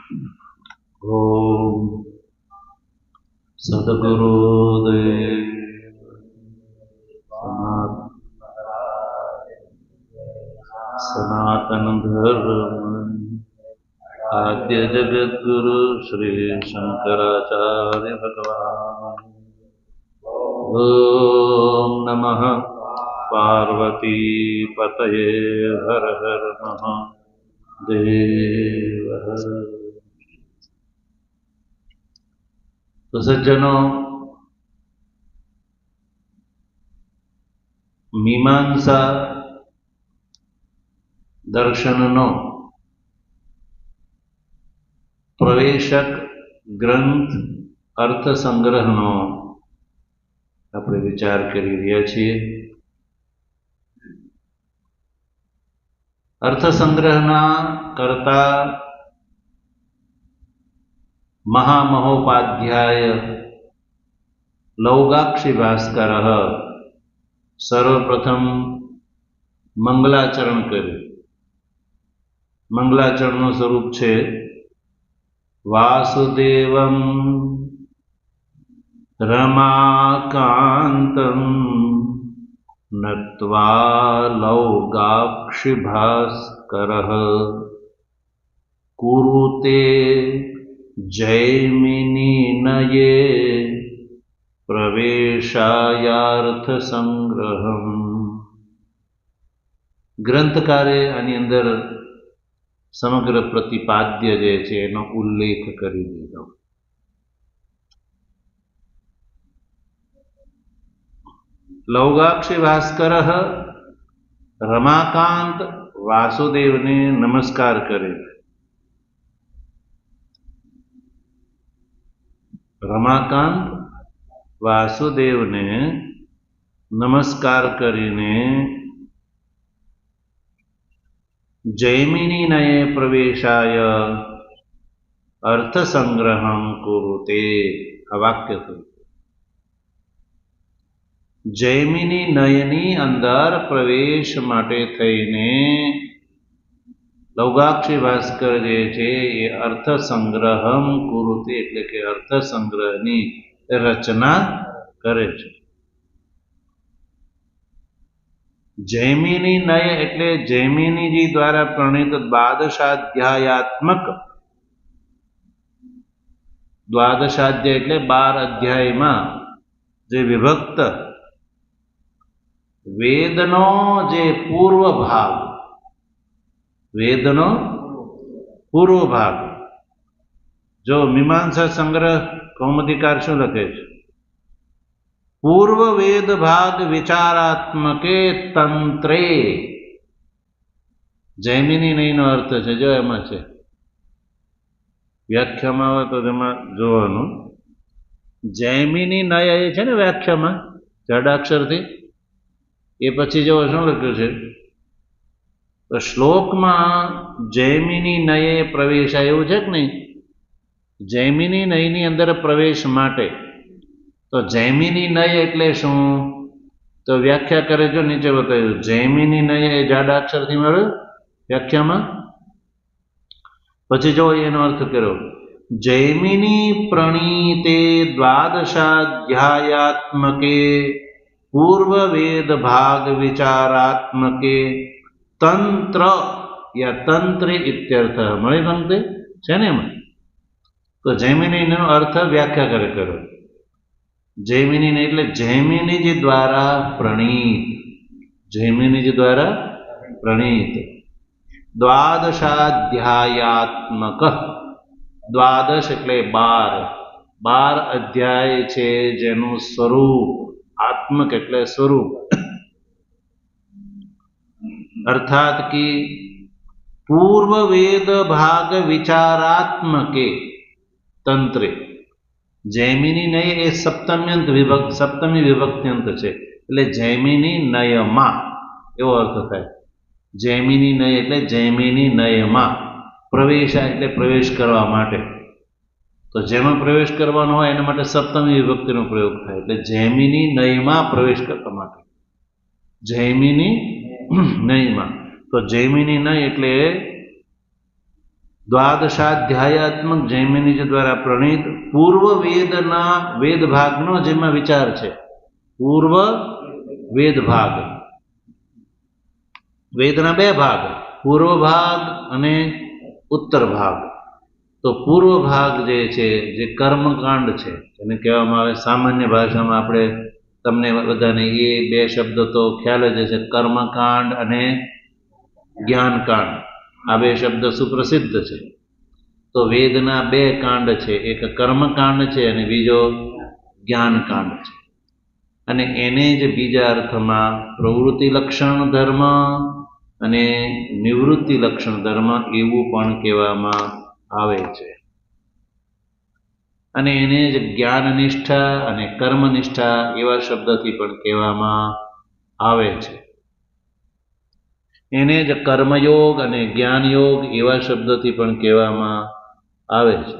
ओम सद्गुरुदेव सनातन धर्म आद्य जगद्गुरु श्री शंकराचार्य भगवान। ओम नमः पार्वती पतये हर हर महादेव हर। तो सज्जनों, मीमांसा दर्शननो प्रवेशक ग्रंथ अर्थ संग्रहनो આપણે વિચાર કરી રહ્યા છીએ। अर्थ संग्रहना कर्ता महामहोपाध्याय लौगाक्षी भास्करः सर्वप्रथम मंगलाचरण कर्યું। मंगलाचरणનું સ્વરૂપ છે वासुदेवं रमाकान्तं नत्वा लौगाक्षी भास्करः कुरुते जैमिनिनये प्रवेशायार्थ संग्रहम्। ग्रंथकारे आनी अंदर समग्र प्रतिपाद्य जे छे एनो उल्लेख करी दीधो। लौगाक्षी भास्करः रमाकांत वासुदेव ने नमस्कार करे। रमाकांत वासुदेव ने नमस्कार करीने जैमिनिनये प्रवेशाय अर्थ संग्रहं कुरुते आ वाक्य थयुं। जैमिनिनयनी अंदर प्रवेश माटे थईने लौगाक्षी भास्कर जे छे ए अर्थ संग्रहं कुरुते एटले के अर्थ संग्रहनी रचना करे छे। जैमिनी नय एटले जैमिनी जी द्वारा प्रणीत द्वादशाध्यायात्मक, द्वादशाध्याय एटले 12 अध्याय में जे विभक्त वेदनो जे पूर्व भाग, वेदनो पूर्व भाग जो मीमांसा संग्रह कौमुदीकार शुं लखे छे, पूर्व वेद भाग विचारात्मके तंत्रे। जैमिनी नहीं नो अर्थ है जो एम है व्याख्या में हो तो जोवानुं जैमिनी नय है ने व्याख्या में जडाक्षर थी ए पछी जो शुं लख्युं छे तो श्लोक में जैमिनी नये प्रवेश एवुं छे के नहीं। जैमिनी नयनी अंदर प्रवेश माटे तो जैमिनी नय एटले शुं तो व्याख्या करे जो नीचे बताव्युं। जैमिनी नय ए जाडा अक्षर थी मळ्यो व्याख्या में। पछी जो एनो अर्थ कर्यो जैमिनी प्रणीते द्वादशाध्यायात्मके पूर्व वेद भाग विचारात्मके तंत्र या तंत्रे इत्यर्थ मळी पंक्ति छे ने एमां। तो जैमिनी नो अर्थ व्याख्या करे कर्यो। जैमिनी ने एटले जैमिनी जी द्वारा प्रणीत, जैमिनी जी द्वारा प्रणीत द्वादशाध्यायात्मक, द्वादश एटले 12 अध्याय छे जेनुं स्वरूप, आत्मक एटले स्वरूप, अर्थात कि पूर्व वेद भाग विचारात्मके तंत्रे। जैमिनी नय ए सप्तम्यंत विभक्त, सप्तमी विभक्त्यंत छे એટલે જૈમિની નયમાં એવો અર્થ થાય। જૈમિની નય એટલે જૈમિની નયમાં, પ્રવેશ એટલે પ્રવેશ કરવા માટે, તો જેમાં પ્રવેશ કરવાનો હોય એના માટે સપ્તમી વિભક્તિનો પ્રયોગ થાય એટલે જૈમિની નયમાં પ્રવેશ કરવા માટે, જૈમિની નયમાં। તો જૈમિની નય એટલે દ્વાદશાધ્યાયાત્મક જૈમિની દ્વારા પ્રણીત પૂર્વ વેદના વેદ ભાગનો જેમાં વિચાર છે. પૂર્વ વેદ ભાગ, વેદના બે ભાગ, પૂર્વ ભાગ અને ઉત્તર ભાગ. તો પૂર્વ ભાગ જે છે, જે કર્મકાંડ છે, એને કહેવામાં આવે સામાન્ય ભાષામાં આપણે તમને બધાને એ બે શબ્દ તો ખ્યાલ જ છે, કર્મકાંડ અને જ્ઞાનકાંડ. આ બે શબ્દ સુપ્રસિદ્ધ છે. તો વેદના બે કાંડ છે, એક કર્મકાંડ છે અને બીજો જ્ઞાનકાંડ છે. અને એને જ બીજા અર્થમાં પ્રવૃત્તિ લક્ષણ ધર્મ અને નિવૃત્તિ લક્ષણ ધર્મ એવું પણ કહેવામાં આવે છે. અને એને જ જ્ઞાનનિષ્ઠા અને કર્મનિષ્ઠા એવા શબ્દથી પણ કહેવામાં આવે છે. એને જ કર્મયોગ અને જ્ઞાનયોગ એવા શબ્દથી પણ કહેવામાં આવે છે.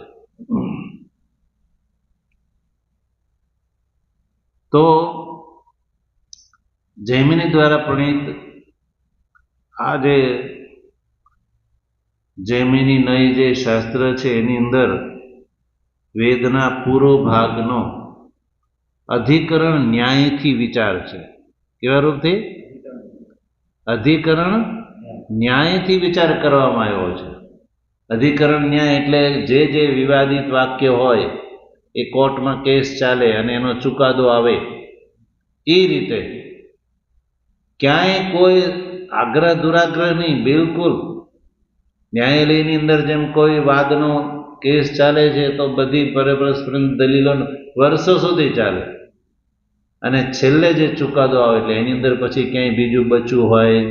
તો જૈમિની દ્વારા પ્રણીત આ જે જૈમિની નય જે શાસ્ત્ર છે એની અંદર વેદના પૂર્વ ભાગનો અધિકરણ ન્યાયથી વિચાર છે. કેવા રૂપથી? અધિકરણ ન્યાયથી વિચાર કરવામાં આવ્યો છે. અધિકરણ ન્યાય એટલે જે વિવાદિત વાક્ય હોય એ કોર્ટમાં કેસ ચાલે અને એનો ચુકાદો આવે, એ રીતે ક્યાંય કોઈ આગ્રહ દુરાગ્રહ નહીં, બિલકુલ. ન્યાયાલયની અંદર જેમ કોઈ વાદનો કેસ ચાલે છે તો બધી પરસ્પર દલીલો વર્ષો સુધી ચાલે અને છેલ્લે જે ચુકાદો આવે એટલે એની અંદર પછી ક્યાંય બીજું બચ્યું હોય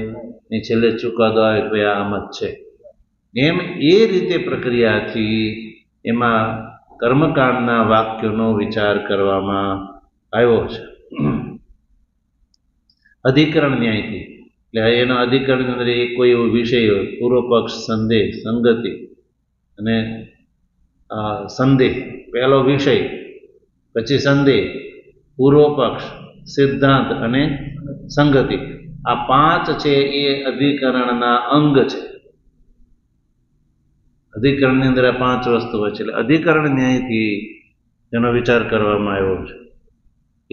ને છેલ્લે ચુકાદો આવે કે ભાઈ આમ જ છે. એમ એ રીતે પ્રક્રિયાથી એમાં કર્મકાંડના વાક્યોનો વિચાર કરવામાં આવ્યો છે અધિકરણ ન્યાયથી. એટલે એનો અધિકરણ અંદર એ કોઈ એવો વિષય હોય, પૂર્વ પક્ષ, સંદેહ, સંગતિ અને સંદેહ પહેલો વિષય, પછી સંદેહ, પૂર્વ પક્ષ, સિદ્ધાંત અને સંગતિ. આ પાંચ છે એ અધિકરણના અંગ છે. અધિકરણની અંદર આ પાંચ વસ્તુ હોય છે. એટલે અધિકરણ ન્યાયથી એનો વિચાર કરવામાં આવ્યો છે.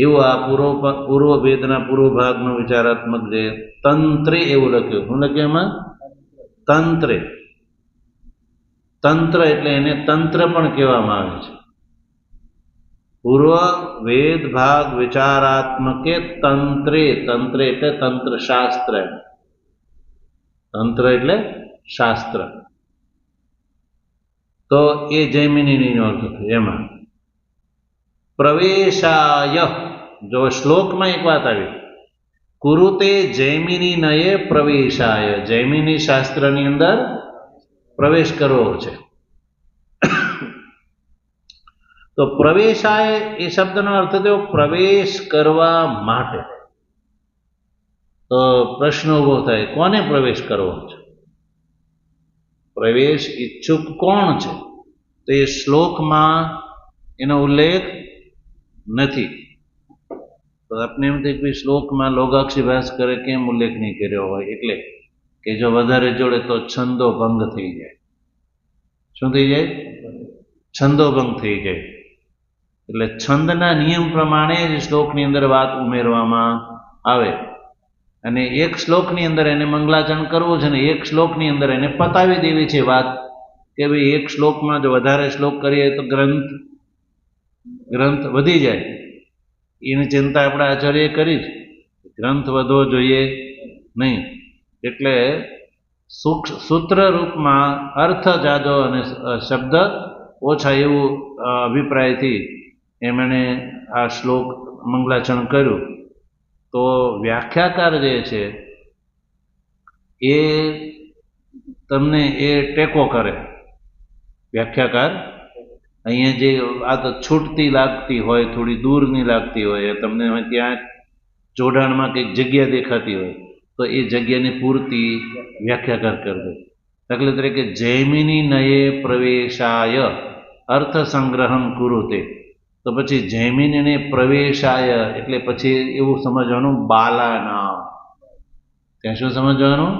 એવું આ પૂર્વ વેદના પૂર્વ ભાગનો વિચારાત્મક જે તંત્રે એવું લખ્યું. શું લખ્યું એમાં? તંત્રે. તંત્ર એટલે એને તંત્ર પણ કહેવામાં આવે છે. પૂર્વ વેદ ભાગ વિચારાત્મકે તંત્રે. તંત્ર એટલે તંત્ર શાસ્ત્ર. તંત્ર એટલે શાસ્ત્ર. તો એ જૈમિનીનો અર્થ થયો. એમાં પ્રવેશાય, જો શ્લોકમાં એક વાત આવી, કુરુતે જૈમિની નયે પ્રવેશાય, જૈમિની શાસ્ત્રની અંદર પ્રવેશ કરવો છે. તો પ્રવેશાય એ શબ્દનો અર્થ થયો પ્રવેશ કરવા માટે. તો પ્રશ્ન ઉભો થાય, કોને પ્રવેશ કરવો છે? પ્રવેશ ઈચ્છુક કોણ છે? તો એ શ્લોકમાં એનો ઉલ્લેખ નથી. તો આપણે એમ થાય કે શ્લોકમાં લોગાક્ષી ભાસ્કરે કેમ ઉલ્લેખ નહીં કર્યો હોય? એટલે કે જો વધારે જોડે તો છંદો ભંગ થઈ જાય. શું થઈ જાય? છંદો ભંગ થઈ જાય. એટલે છંદના નિયમ પ્રમાણે જ શ્લોકની અંદર વાત ઉમેરવામાં આવે. અને એક શ્લોકની અંદર એને મંગલાચરણ કરવું છે ને એક શ્લોકની અંદર એને પતાવી દેવી છે વાત, કે ભાઈ એક શ્લોકમાં જો વધારે શ્લોક કરીએ તો ગ્રંથ વધી જાય. એની ચિંતા આપણા આચાર્યએ કરી જ, ગ્રંથ વધવો જોઈએ નહીં. એટલે સૂત્ર રૂપમાં અર્થ જાજો અને શબ્દ ઓછા એવું અભિપ્રાયથી એમણે આ શ્લોક મંગલાચરણ કર્યું. તો વ્યાખ્યાકાર જે છે એ તમને એ ટેકો કરે. વ્યાખ્યાકાર અહીંયા જે આ તો છૂટતી લાગતી હોય, થોડી દૂરની લાગતી હોય, તમને ત્યાં જોડાણમાં કંઈક જગ્યા દેખાતી હોય તો એ જગ્યાની પૂર્તિ વ્યાખ્યાકાર કરી દે. દાખલા તરીકે જૈમિની નયે પ્રવેશાય અર્થ સંગ્રહમ કુરુતે, તો પછી જૈમિનીને પ્રવેશાય એટલે પછી એવું સમજવાનું બાલાનામ. ત્યાં શું સમજવાનું?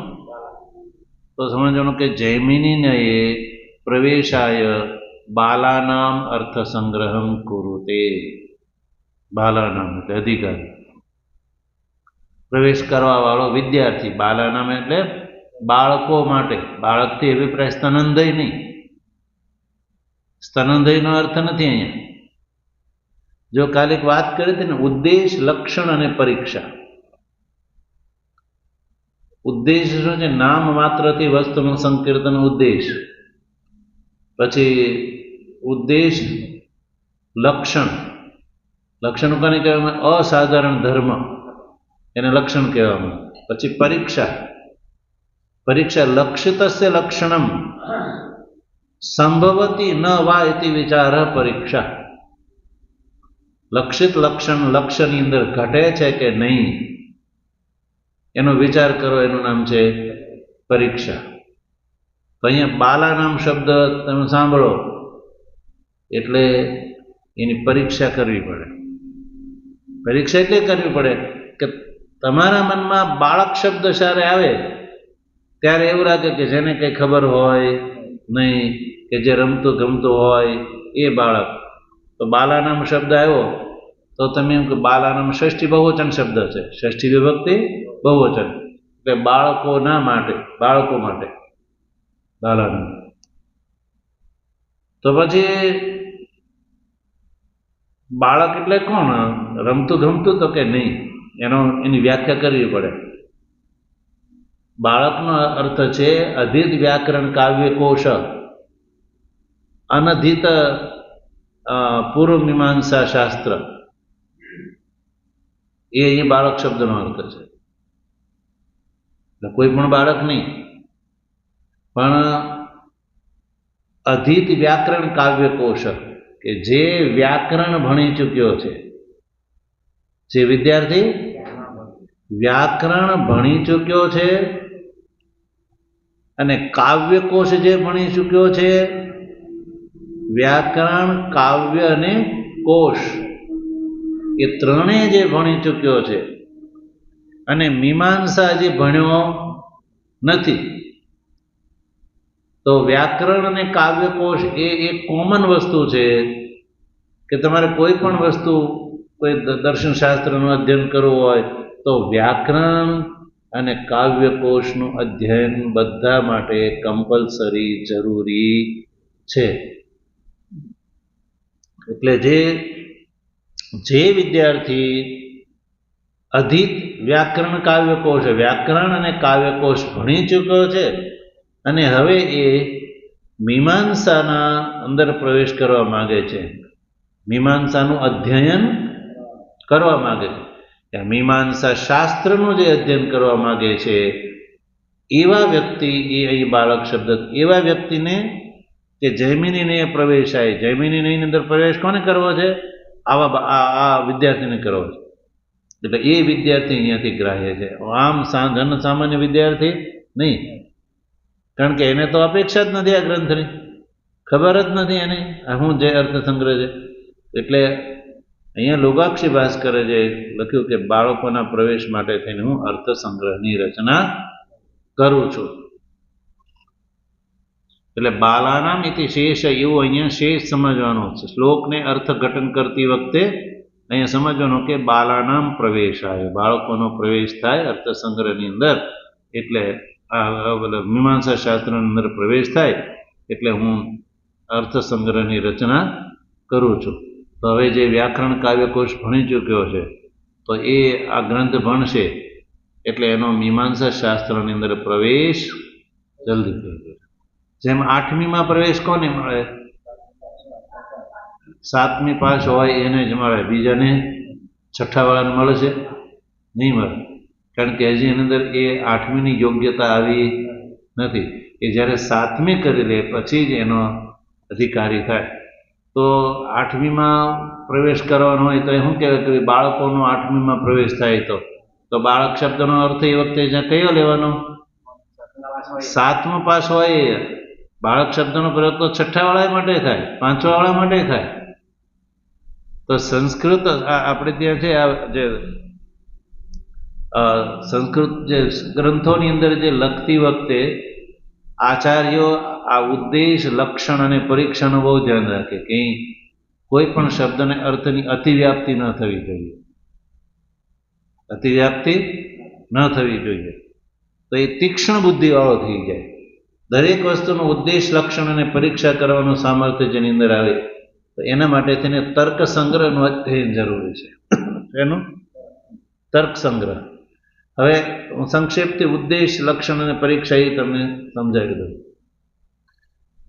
તો સમજવાનું કે જૈમિનીને પ્રવેશાય બાલાનામ અર્થ સંગ્રહમ કુરુતે. બાલાનામ એટલે અધિકારી, પ્રવેશ કરવા વાળો વિદ્યાર્થી. બાલાનામ એટલે બાળકો માટે. બાળકથી અભિપ્રાય સ્તનંદય નહીં. સ્તનંદયનો અર્થ નથી અહીંયા. જો કાલે વાત કરી હતી ને, ઉદ્દેશ, લક્ષણ અને પરીક્ષા. ઉદ્દેશ શું છે? નામ માત્રથી વસ્તુનું સંકીર્તન ઉદ્દેશ. પછી ઉદ્દેશ, લક્ષણ. લક્ષણ કોને કહેવામાં? અસાધારણ ધર્મ, એને લક્ષણ કહેવામાં. પછી પરીક્ષા. પરીક્ષા લક્ષિતસ્ય લક્ષણમ સંભવતી ન વા ઇતિ વિચાર પરીક્ષા. લક્ષિત લક્ષણ લક્ષ્યની અંદર ઘટે છે કે નહીં એનો વિચાર કરો, એનું નામ છે પરીક્ષા. તો અહીંયા બાલાનામ શબ્દ તમે સાંભળો એટલે એની પરીક્ષા કરવી પડે. પરીક્ષા એટલે કરવી પડે કે તમારા મનમાં બાળક શબ્દ જ્યારે આવે ત્યારે એવું લાગે કે જેને કંઈ ખબર હોય નહીં, કે જે રમતું ગમતું હોય એ બાળક. તો બાલાનામ શબ્દ આવ્યો તો તમે એમ કે બાલાનામ ષષ્ઠી બહુવચન શબ્દ છે, ષષ્ઠી વિભક્તિ બહુવચન, એટલે બાળકોના માટે, બાળકો માટે બાલાનામ. તો પછી બાળક એટલે કોણ? રમતું ગમતું તો કે નહીં, એની વ્યાખ્યા કરવી પડે. બાળકનો અર્થ છે અધિત વ્યાકરણ કાવ્ય કોશ, અનધિત પૂર્વ મીમાંસા શાસ્ત્ર. એ બાળક શબ્દનો અર્થ છે. એટલે કોઈ પણ બાળક નહીં, પણ અધિત વ્યાકરણ કાવ્ય કોશ, કે જે વ્યાકરણ ભણી ચૂક્યો છે, જે વિદ્યાર્થી વ્યાકરણ ભણી ચૂક્યો છે અને કાવ્યકોશ જે ભણી ચૂક્યો છે, વ્યાકરણ, કાવ્ય અને કોશ એ ત્રણેય જે ભણી ચૂક્યો છે અને મીમાંસા જે ભણ્યો નથી, તો વ્યાકરણ અને કાવ્યકોશ એ એક કોમન વસ્તુ છે કે તમારે કોઈ પણ વસ્તુ, કોઈ દર્શનશાસ્ત્રનું અધ્યયન કરવું હોય તો વ્યાકરણ અને કાવ્યકોશનું અધ્યયન બધા માટે કમ્પલસરી, જરૂરી છે. એટલે જે વિદ્યાર્થી અધિત વ્યાકરણ કાવ્યકોશ, વ્યાકરણ અને કાવ્યકોશ ભણી ચૂક્યો છે અને હવે એ મીમાંસાના અંદર પ્રવેશ કરવા માંગે છે, મીમાંસાનું અધ્યયન કરવા માંગે છે, મીમાંસા શાસ્ત્રનું જે અધ્યયન કરવા માંગે છે, એવા વ્યક્તિ, એ અહીં બાળક શબ્દ, એવા વ્યક્તિને કે જૈમિનીને પ્રવેશાય. જૈમિનીની અંદર પ્રવેશ કોને કરવો છે? આ વિદ્યાર્થીને કરવો છે. એટલે એ વિદ્યાર્થી અહીંયાથી ગ્રાહ્ય છે. આમ જન સામાન્ય વિદ્યાર્થી નહીં, કારણ કે એને તો અપેક્ષા જ નથી આ ગ્રંથની, ખબર જ નથી એને હું જે અર્થ સંગ્રહ છે. એટલે અહીંયા લોગાક્ષી ભાસ્કરે જે લખ્યું કે બાળકોના પ્રવેશ માટે થઈને હું અર્થ સંગ્રહની રચના કરું છું. એટલે બાલાનામ ઇતિ શેષ, એવું અહીંયા શેષ સમજવાનું છે. શ્લોકને અર્થઘટન કરતી વખતે અહીંયા સમજવાનું કે બાલાનામ પ્રવેશાય, બાળકોનો પ્રવેશ થાય અર્થ સંગ્રહની અંદર. એટલે મીમાંસા શાસ્ત્રની અંદર પ્રવેશ થાય એટલે હું અર્થ સંગ્રહની રચના કરું છું. તો હવે જે વ્યાકરણ કાવ્યકોશ ભણી ચૂક્યો છે તો એ આ ગ્રંથ ભણશે એટલે એનો મીમાંસા શાસ્ત્રની અંદર પ્રવેશ જલ્દી થઈ જશે. જેમ 8મીમાં પ્રવેશ કોને મળે? 7મી પાસ હોય એને જ મળે, બીજાને 6ઠ્ઠા વાળાને મળે છે? નહીં મળે, કારણ કે હજી એની અંદર એ 8મીની યોગ્યતા આવી નથી. એ જ્યારે 7મી કરી લે પછી જ એનો અધિકારી થાય. તો 8મીમાં પ્રવેશ કરવાનો હોય તો એ શું કહેવાય કે બાળકોનો 8મીમાં પ્રવેશ થાય. તો બાળક શબ્દનો અર્થ એ વખતે કયો લેવાનો? 7મો પાસ હોય. બાળક શબ્દનો પ્રયોગ તો 6ઠ્ઠા વાળા માટે થાય, 5મા વાળા માટે થાય. તો સંસ્કૃત આપણે ત્યાં છે, આ જે સંસ્કૃત જે ગ્રંથોની અંદર જે લખતી વખતે આચાર્યો આ ઉદ્દેશ, લક્ષણ અને પરીક્ષાનું બહુ ધ્યાન રાખે કે કોઈ પણ શબ્દને અર્થની અતિવ્યાપ્તિ ન થવી જોઈએ, અતિવ્યાપ્તિ ન થવી જોઈએ. તો એ તીક્ષ્ણ બુદ્ધિવાળો થઈ જાય. દરેક વસ્તુનો ઉદ્દેશ, લક્ષણ અને પરીક્ષા કરવાનું સામર્થ્ય જેની અંદર આવે તો એના માટે તેને તર્ક સંગ્રહનું અધ્યયન જરૂરી છે. એનું તર્ક સંગ્રહ. હવે હું સંક્ષેપથી ઉદ્દેશ, લક્ષણ અને પરીક્ષા એ તમને સમજાવી દઉં.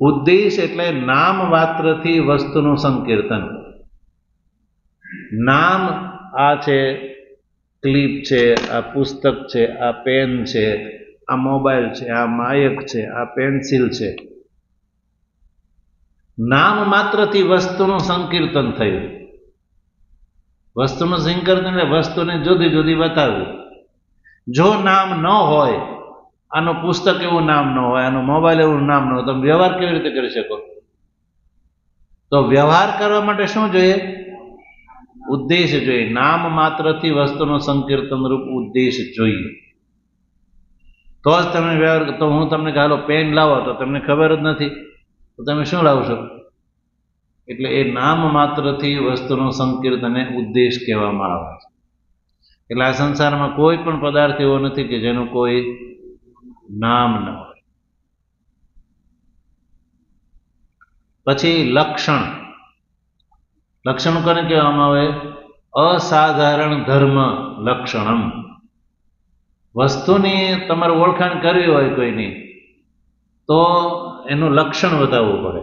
ઉદ્દેશ એટલે નામ માત્રથી વસ્તુનું સંકીર્તન. નામ આ છે, ક્લિપ છે, આ પુસ્તક છે, આ પેન છે, આ મોબાઈલ છે, આ માયક છે, આ પેન્સિલ છે. નામ માત્રથી વસ્તુનું સંકીર્તન થયું. વસ્તુનું સંકીર્તન એટલે વસ્તુને જુદી જુદી બતાવ્યું. જો નામ ન હોય, આનું પુસ્તક એવું નામ ન હોય, આનું મોબાઈલ એવું નામ ન હોય, તો વ્યવહાર કેવી રીતે કરી શકો? તો વ્યવહાર કરવા માટે શું જોઈએ? ઉદ્દેશ જોઈએ. નામ માત્રથી વસ્તુનું સંકીર્તન રૂપ ઉદ્દેશ જોઈએ. તો જ તમે વ્યવહાર. તો હું તમને કહો પેન લાવો તો તમને ખબર જ નથી, તો તમે શું લાવશો? એટલે એ નામ માત્રથી વસ્તુનું સંકીર્તન ઉદ્દેશ કહેવામાં આવે છે. એટલે આ સંસારમાં કોઈ પણ પદાર્થ એવો નથી કે જેનું કોઈ નામ ન હોય. પછી લક્ષણ. લક્ષણ કોને કહેવામાં આવે? અસાધારણ ધર્મ લક્ષણમ. વસ્તુની તમારે ઓળખાણ કરવી હોય કોઈની, તો એનું લક્ષણ બતાવવું પડે.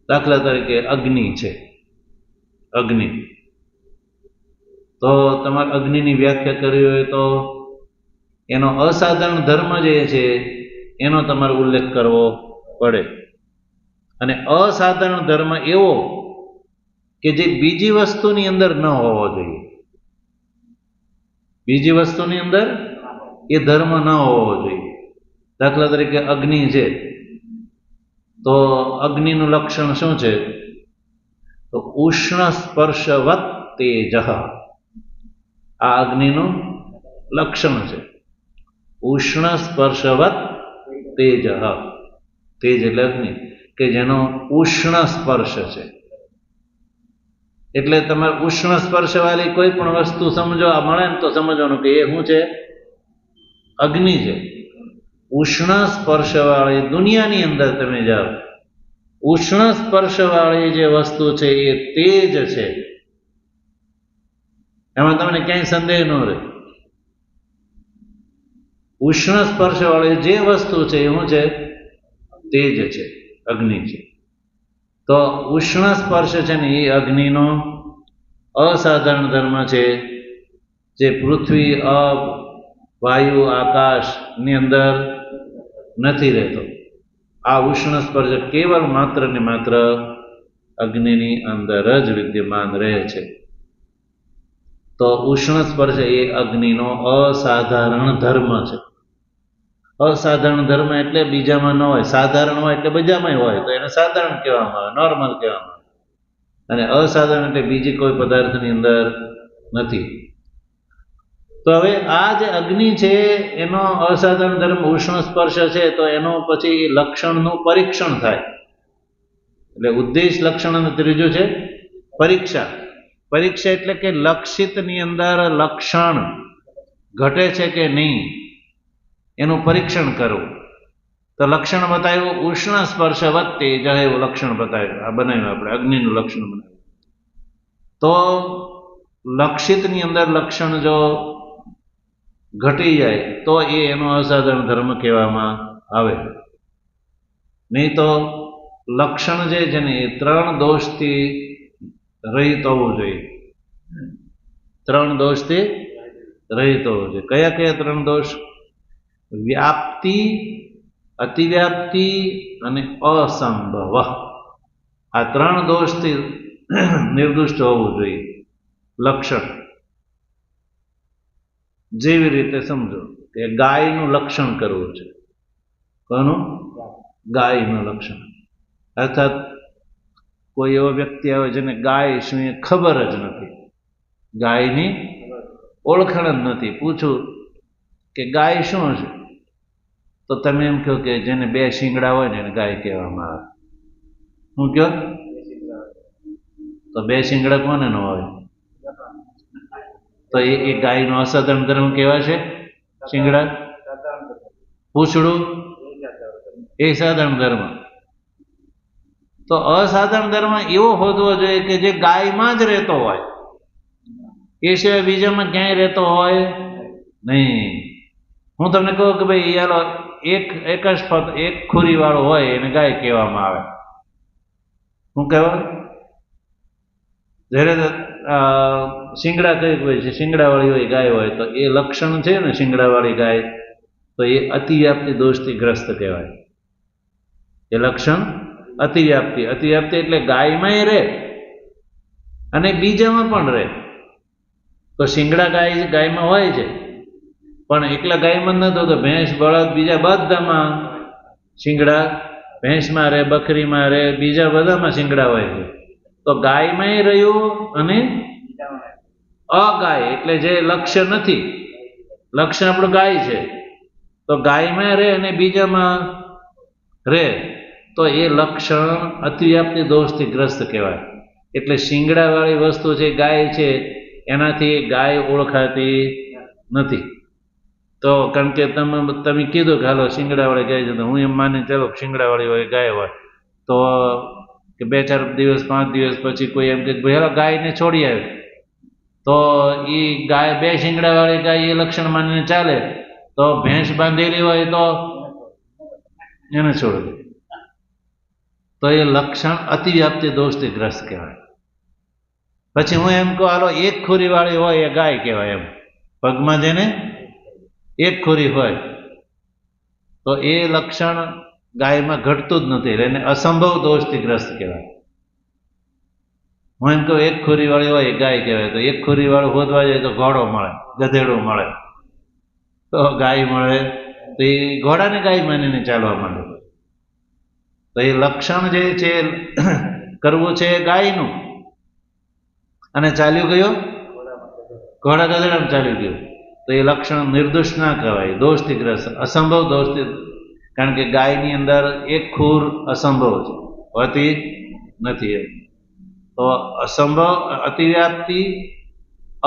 દાખલા તરીકે અગ્નિ છે, અગ્નિ. તો તમારે અગ્નિની વ્યાખ્યા કરવી હોય તો એનો અસાધારણ ધર્મ જે છે એનો તમારે ઉલ્લેખ કરવો પડે. અને અસાધારણ ધર્મ એવો કે જે બીજી વસ્તુની અંદર ન હોવો જોઈએ. બીજી વસ્તુની અંદર એ ધર્મ ન હોવો જોઈએ. દાખલા તરીકે અગ્નિ છે, તો અગ્નિનું લક્ષણ શું છે? તો ઉષ્ણ સ્પર્શવત તેજ. આ અગ્નિનું લક્ષણ છે, ઉષ્ણ સ્પર્શવત તેજ. તેજ એટલે અગ્નિ કે જેનો ઉષ્ણ સ્પર્શ છે. એટલે તમારે ઉષ્ણ સ્પર્શ વાળી કોઈ પણ વસ્તુ સમજવા મળે ને તો સમજવાનું કે એ શું છે? અગ્નિ છે. ઉષ્ણ સ્પર્શ વાળી દુનિયાની અંદર તમે જાઓ, ઉષ્ણ સ્પર્શ વાળી જે વસ્તુ છે એ તેજ છે. એમાં તમને ક્યાંય સંદેહ ન રહે. ઉષ્ણ સ્પર્શ વાળી જે વસ્તુ છે એ શું છે? તેજ છે, અગ્નિ છે. તો ઉષ્ણ સ્પર્શ છે ને એ અગ્નિનો અસાધારણ ધર્મ છે, જે પૃથ્વી, અપ, વાયુ, આકાશની અંદર નથી રહેતો. આ ઉષ્ણ સ્પર્શ કેવળ માત્ર ને માત્ર અગ્નિની અંદર જ વિદ્યમાન રહે છે. તો ઉષ્ણ સ્પર્શ એ અગ્નિનો અસાધારણ ધર્મ છે. અસાધારણ ધર્મ એટલે બીજામાં ન હોય, સાધારણ હોય એટલે બધામાં હોય, તો એને સાધારણ કહેવામાં આવે, નોર્મલ કહેવામાં આવે. અને અસાધારણ એટલે બીજી કોઈ પદાર્થની અંદર નથી. તો હવે આ જે અગ્નિ છે એનો અસાધારણ ધર્મ ઉષ્ણ સ્પર્શ છે, તો એનો પછી લક્ષણનું પરીક્ષણ થાય. એટલે ઉદ્દેશ, લક્ષણ અને ત્રીજું છે પરીક્ષા. પરીક્ષા એટલે કે લક્ષિતની અંદર લક્ષણ ઘટે છે કે નહીં એનું પરીક્ષણ કરવું. તો લક્ષણ બતાવ્યું ઉષ્ણ સ્પર્શ વત્તે જ એવું લક્ષણ બતાવ્યું. આ બનાવ્યું આપણે અગ્નિનું લક્ષણ બનાવ્યું. તો લક્ષિતની અંદર લક્ષણ જો ઘટી જાય તો એ એનો અસાધારણ ધર્મ કહેવામાં આવે. નહીં તો લક્ષણ જે છે ને એ 3 દોષથી રહિત હોવું જોઈએ. 3 દોષથી રહિત હોવું જોઈએ. કયા કયા 3 દોષ? વ્યાપ્તિ, અતિવ્યાપ્તિ અને અસંભવ. આ 3 દોષથી નિર્દુષ્ટ હોવું જોઈએ લક્ષણ. જેવી રીતે સમજો કે ગાયનું લક્ષણ કરવું છે. કોનું? ગાયનું લક્ષણ. અર્થાત કોઈ એવો વ્યક્તિ આવે જેને ગાય શું એ ખબર જ નથી, ગાયની ઓળખાણ જ નથી. પૂછું કે ગાય શું છે? તો તમે એમ કહો કે જેને બે શિંગડા હોય ને એને ગાય કહેવામાં આવે. શું કહો? તો બે શિંગડા કોને ન હોય? તો એ ગાયનો અસાધારણ ધર્મ કહેવાશે? શિંગડા પૂછડું એ સાધારણ ધર્મ. તો અસાધારણ ધર્મ એવો હોવો જોઈએ કે જે ગાયમાં જ રહેતો હોય, એ સિવાય બીજામાં ક્યાંય રહેતો હોય નહીં. હું તમને કહું કે ભાઈ યાર એક જ પદ એક ખુરી વાળો હોય એને ગાય કહેવામાં આવે. શું કહેવાય? જ્યારે શિંગડા કઈ હોય છે, શિંગડા વાળી હોય ગાય હોય તો એ લક્ષણ છે ને શિંગડા વાળી ગાય, તો એ અતિવ્યાપ્તિ દોષથી ગ્રસ્ત કહેવાય. એ લક્ષણ અતિવ્યાપ્તિ. અતિવ્યાપ્તિ એટલે ગાયમાંય રહે અને બીજામાં પણ રહે. તો શિંગડા ગાયમાં હોય છે પણ એકલા ગાયમાં ન તો ભેંસ બળદ બીજા બધામાં શિંગડા, ભેંસમાં રહે, બકરીમાં રહે, બીજા બધામાં શિંગડા હોય છે. તો ગાયમાંય રહ્યું અને અગાય એટલે જે લક્ષ્ય નથી, લક્ષ્ય આપણું ગાય છે, તો ગાયમાં રહે અને બીજામાં રહે, તો એ લક્ષણ અતિવ્યાપ્તિ દોષથી ગ્રસ્ત કહેવાય. એટલે શિંગડા વાળી વસ્તુ છે ગાય છે એનાથી ગાય ઓળખાતી નથી. તો કારણ કે તમે કીધું કે હાલો શિંગડા વાળી ગાય છે, તો હું એમ માની ચાલો શિંગડા વાળી હોય ગાય હોય તો કે 2-4 દિવસ 5 દિવસ પછી કોઈ એમ કે ભાઈ હાલો ગાયને છોડી આવે, તો એ ગાય બે શિંગડા વાળી ગાય એ લક્ષણ માનીને ચાલે, તો ભેંસ બાંધેલી હોય તો એને છોડી દે. તો એ લક્ષણ અતિવ્યાપ્તિ દોષથી ગ્રસ્ત કહેવાય. પછી હું એમ કહું હાલો એક ખુરી વાળી હોય એ ગાય કહેવાય. એમ પગમાં જેને એક ખુરી હોય તો એ લક્ષણ ગાયમાં ઘટતું જ નથી, એને અસંભવ દોષથી ગ્રસ્ત કહેવાય. હું એમ કહું એક ખુરી વાળી હોય એ ગાય કહેવાય. તો એક ખુરી વાળું શોધવા જાય તો ઘોડો મળે, ગધેડું મળે, તો ગાય મળે, તો એ ઘોડાને ગાય માનીને ચાલવા માંડે. તો એ લક્ષણ જે છે કરવું છે ગાયનું અને ચાલ્યું ગયો ઘોડા ગધેડામાં ચાલ્યું ગયું, તો એ લક્ષણ નિર્દોષ ના કહેવાય, દોષથી ગ્રસ્ત, અસંભવ દોષથી. કારણ કે ગાયની અંદર એક ખુર અસંભવ છે, હોતી નથી. એમ તો અસંભવ, અતિવ્યાપ્તિ,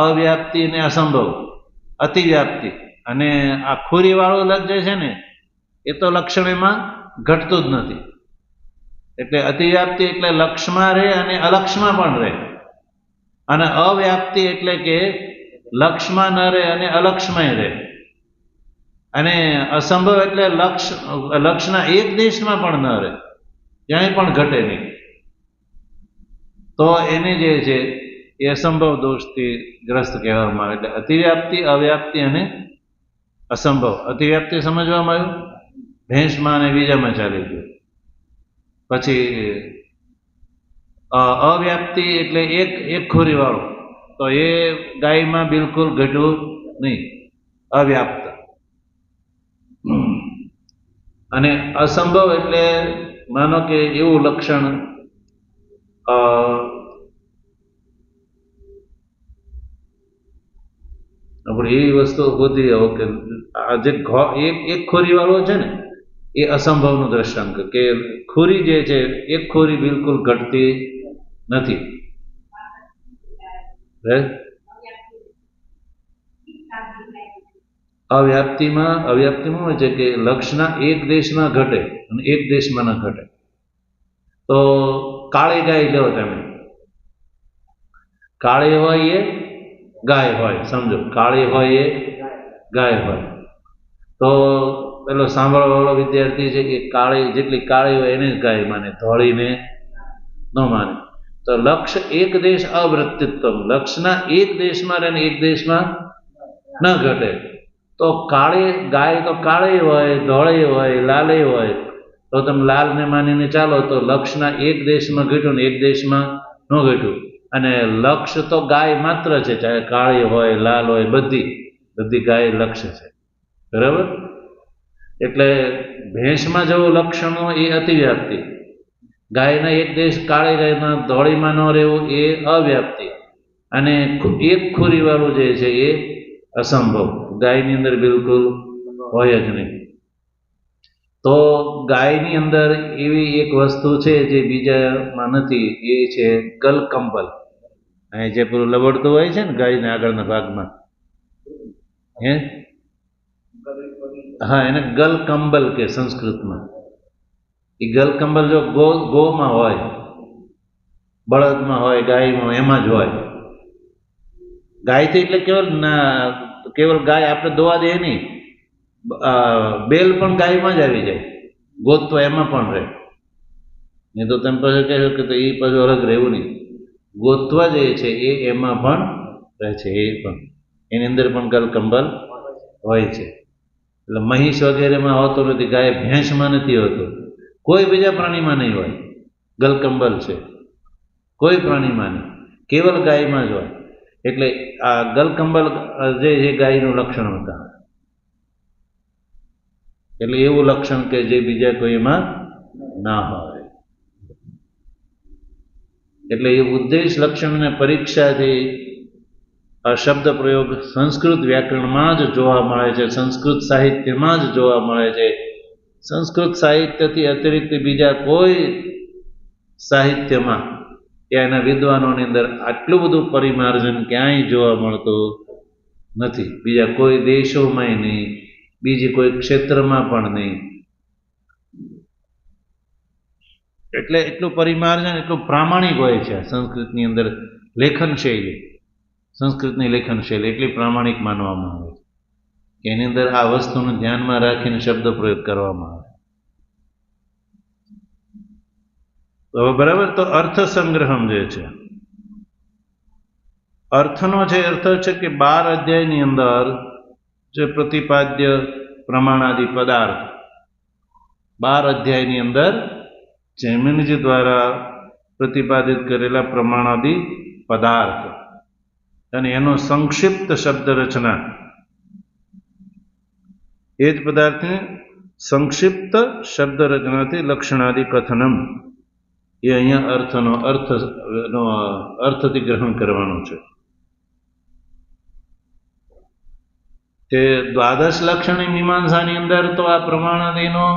અવ્યાપ્તિ અને અસંભવ. અતિવ્યાપ્તિ અને આ ખુરી વાળું લગ જે છે ને એ તો લક્ષણ એમાં ઘટતું જ નથી. એટલે અતિવ્યાપ્તિ એટલે લક્ષમાં રહે અને અલક્ષમાં પણ રહે, અને અવ્યાપ્તિ એટલે કે લક્ષમાં ન રહે અને અલક્ષમાં રહે, અને અસંભવ એટલે લક્ષના એક દેશમાં પણ ન રહે, ક્યાંય પણ ઘટે નહીં. તો એને જે છે એ અસંભવ દોષથી ગ્રસ્ત કહેવામાં આવે. એટલે અતિવ્યાપ્તિ, અવ્યાપ્તિ અને અસંભવ. અતિવ્યાપ્તિ સમજવામાં આવ્યું? ભેંસમાં અને બીજામાં ચાલી ગયું. પછી અવ્યાપ્તિ એટલે એક ખોરી વાળું, તો એ ગાયમાં બિલકુલ ઘટ્યું નહીં, અવ્યાપ્ત. અને અસંભવ એટલે માનો કે એવું લક્ષણ આપણે એવી વસ્તુ ગોતી કે આ જે એક ખોરી વાળો છે ને એ અસંભવનું દ્રષ્ટાંત કે ખોરી જે છે એક ખોરી બિલકુલ ઘટતી નથી. અવ્યાપ્તિમાં હોય છે કે લક્ષના એક દેશમાં ઘટે અને એક દેશમાં ન ઘટે. તો કાળી ગાય લો તમે, કાળી હોય એ ગાય હોય, સમજો કાળી હોય એ ગાય હોય, તો પેલો સાંભળવા વાળો વિદ્યાર્થી છે કે કાળી જેટલી કાળી હોય એને જ ગાય માને, ધોળીને ન માને. તો લક્ષ એક દેશ અવૃત્તિત્વ, લક્ષના એક દેશમાં રહે એક દેશમાં ન ઘટે. તો કાળી ગાય તો કાળી હોય, ધોળી હોય, લાલી હોય, તો તમે લાલને માનીને ચાલો તો લક્ષના એક દેશમાં ઘટ્યું ને એક દેશમાં ન ઘટ્યું. અને લક્ષ તો ગાય માત્ર છે, ચાહે કાળી હોય, લાલ હોય, બધી ગાય લક્ષ્ય છે, બરાબર. એટલે ભેંસમાં જેવું લક્ષણો એ અતિવ્યાપ્તિ, ગાયના એક દેશ કાળી ગાયમાં ધોળીમાં ન રહેવું એ અવ્યાપ્તિ, અને એક ખોરી વાળું જે છે એ અસંભવ, ગાયની અંદર બિલકુલ હોય જ નહીં. તો ગાયની અંદર એવી એક વસ્તુ છે જે બીજામાં નથી, એ છે ગલકંબલ. અહીં જે પેલું લબડતું હોય છે ને ગાયના આગળના ભાગમાં, હે, હા, એને ગલકંબલ કે સંસ્કૃતમાં. એ ગલકંબલ જો ગોમાં હોય, બળદમાં હોય, ગાયમાં હોય, એમાં જ હોય. ગાયથી એટલે કેવલ ગાય આપણે દોવા દે નહીં, બેલ પણ ગાયમાં જ આવી જાય, ગોતવા એમાં પણ રહે. નહીં તો તમે પછી કહેશો કે એ પાછું અલગ રહેવું નહીં. ગોતવા જે છે એ એમાં પણ રહે છે, એ પણ એની અંદર પણ ગલકંબલ હોય છે. એટલે મહીષ વગેરેમાં હોતો નથી, ગાય ભેંસમાં નથી હોતો, કોઈ બીજા પ્રાણીમાં નહીં હોય. ગલકંબલ છે કોઈ પ્રાણીમાં નહીં, કેવલ ગાયમાં જ હોય. એટલે આ ગલકંબલ જે છે ગાયનું લક્ષણ હતા. એટલે એવું લક્ષણ કે જે બીજા કોઈમાં ના હોય. એટલે એ ઉદ્દેશ લક્ષણ અને પરીક્ષાથી આ શબ્દ પ્રયોગ સંસ્કૃત વ્યાકરણમાં જ જોવા મળે છે, સંસ્કૃત સાહિત્યમાં જ જોવા મળે છે. સંસ્કૃત સાહિત્યથી અતિરિક્ત બીજા કોઈ સાહિત્યમાં કે એના વિદ્વાનોની અંદર આટલું બધું પરિમાર્જન ક્યાંય જોવા મળતું નથી, બીજા કોઈ દેશોમાંય નહીં, બીજી કોઈ ક્ષેત્રમાં પણ નહીં. એટલે એટલું પરિમાર્જન, એટલું પ્રામાણિક હોય છે સંસ્કૃતની અંદર લેખન શૈલી. સંસ્કૃતની લેખન શૈલી એટલી પ્રામાણિક માનવામાં આવે છે કે એની અંદર આ વસ્તુને ધ્યાનમાં રાખીને શબ્દ પ્રયોગ કરવામાં આવે. તો બરાબર, તો અર્થ સંગ્રહમ જે છે, અર્થનો જે અર્થ છે કે 12 અધ્યાયની અંદર જે પ્રતિપાદ્ય પ્રમાણાદિ પદાર્થ 12 અધ્યાયની અંદર જૈમિનીજી દ્વારા પ્રતિપાદિત કરેલા પ્રમાણાદિ પદાર્થ અને એનો સંક્ષિપ્ત શબ્દ રચના, એ જ પદાર્થની સંક્ષિપ્ત શબ્દ રચનાથી લક્ષણાદિ કથનમ, એ અહીંયા અર્થથી ગ્રહણ કરવાનું છે. કે દ્વાદશ લક્ષણી મીમાંસાની અંદર તો આ પ્રમાણાદિનો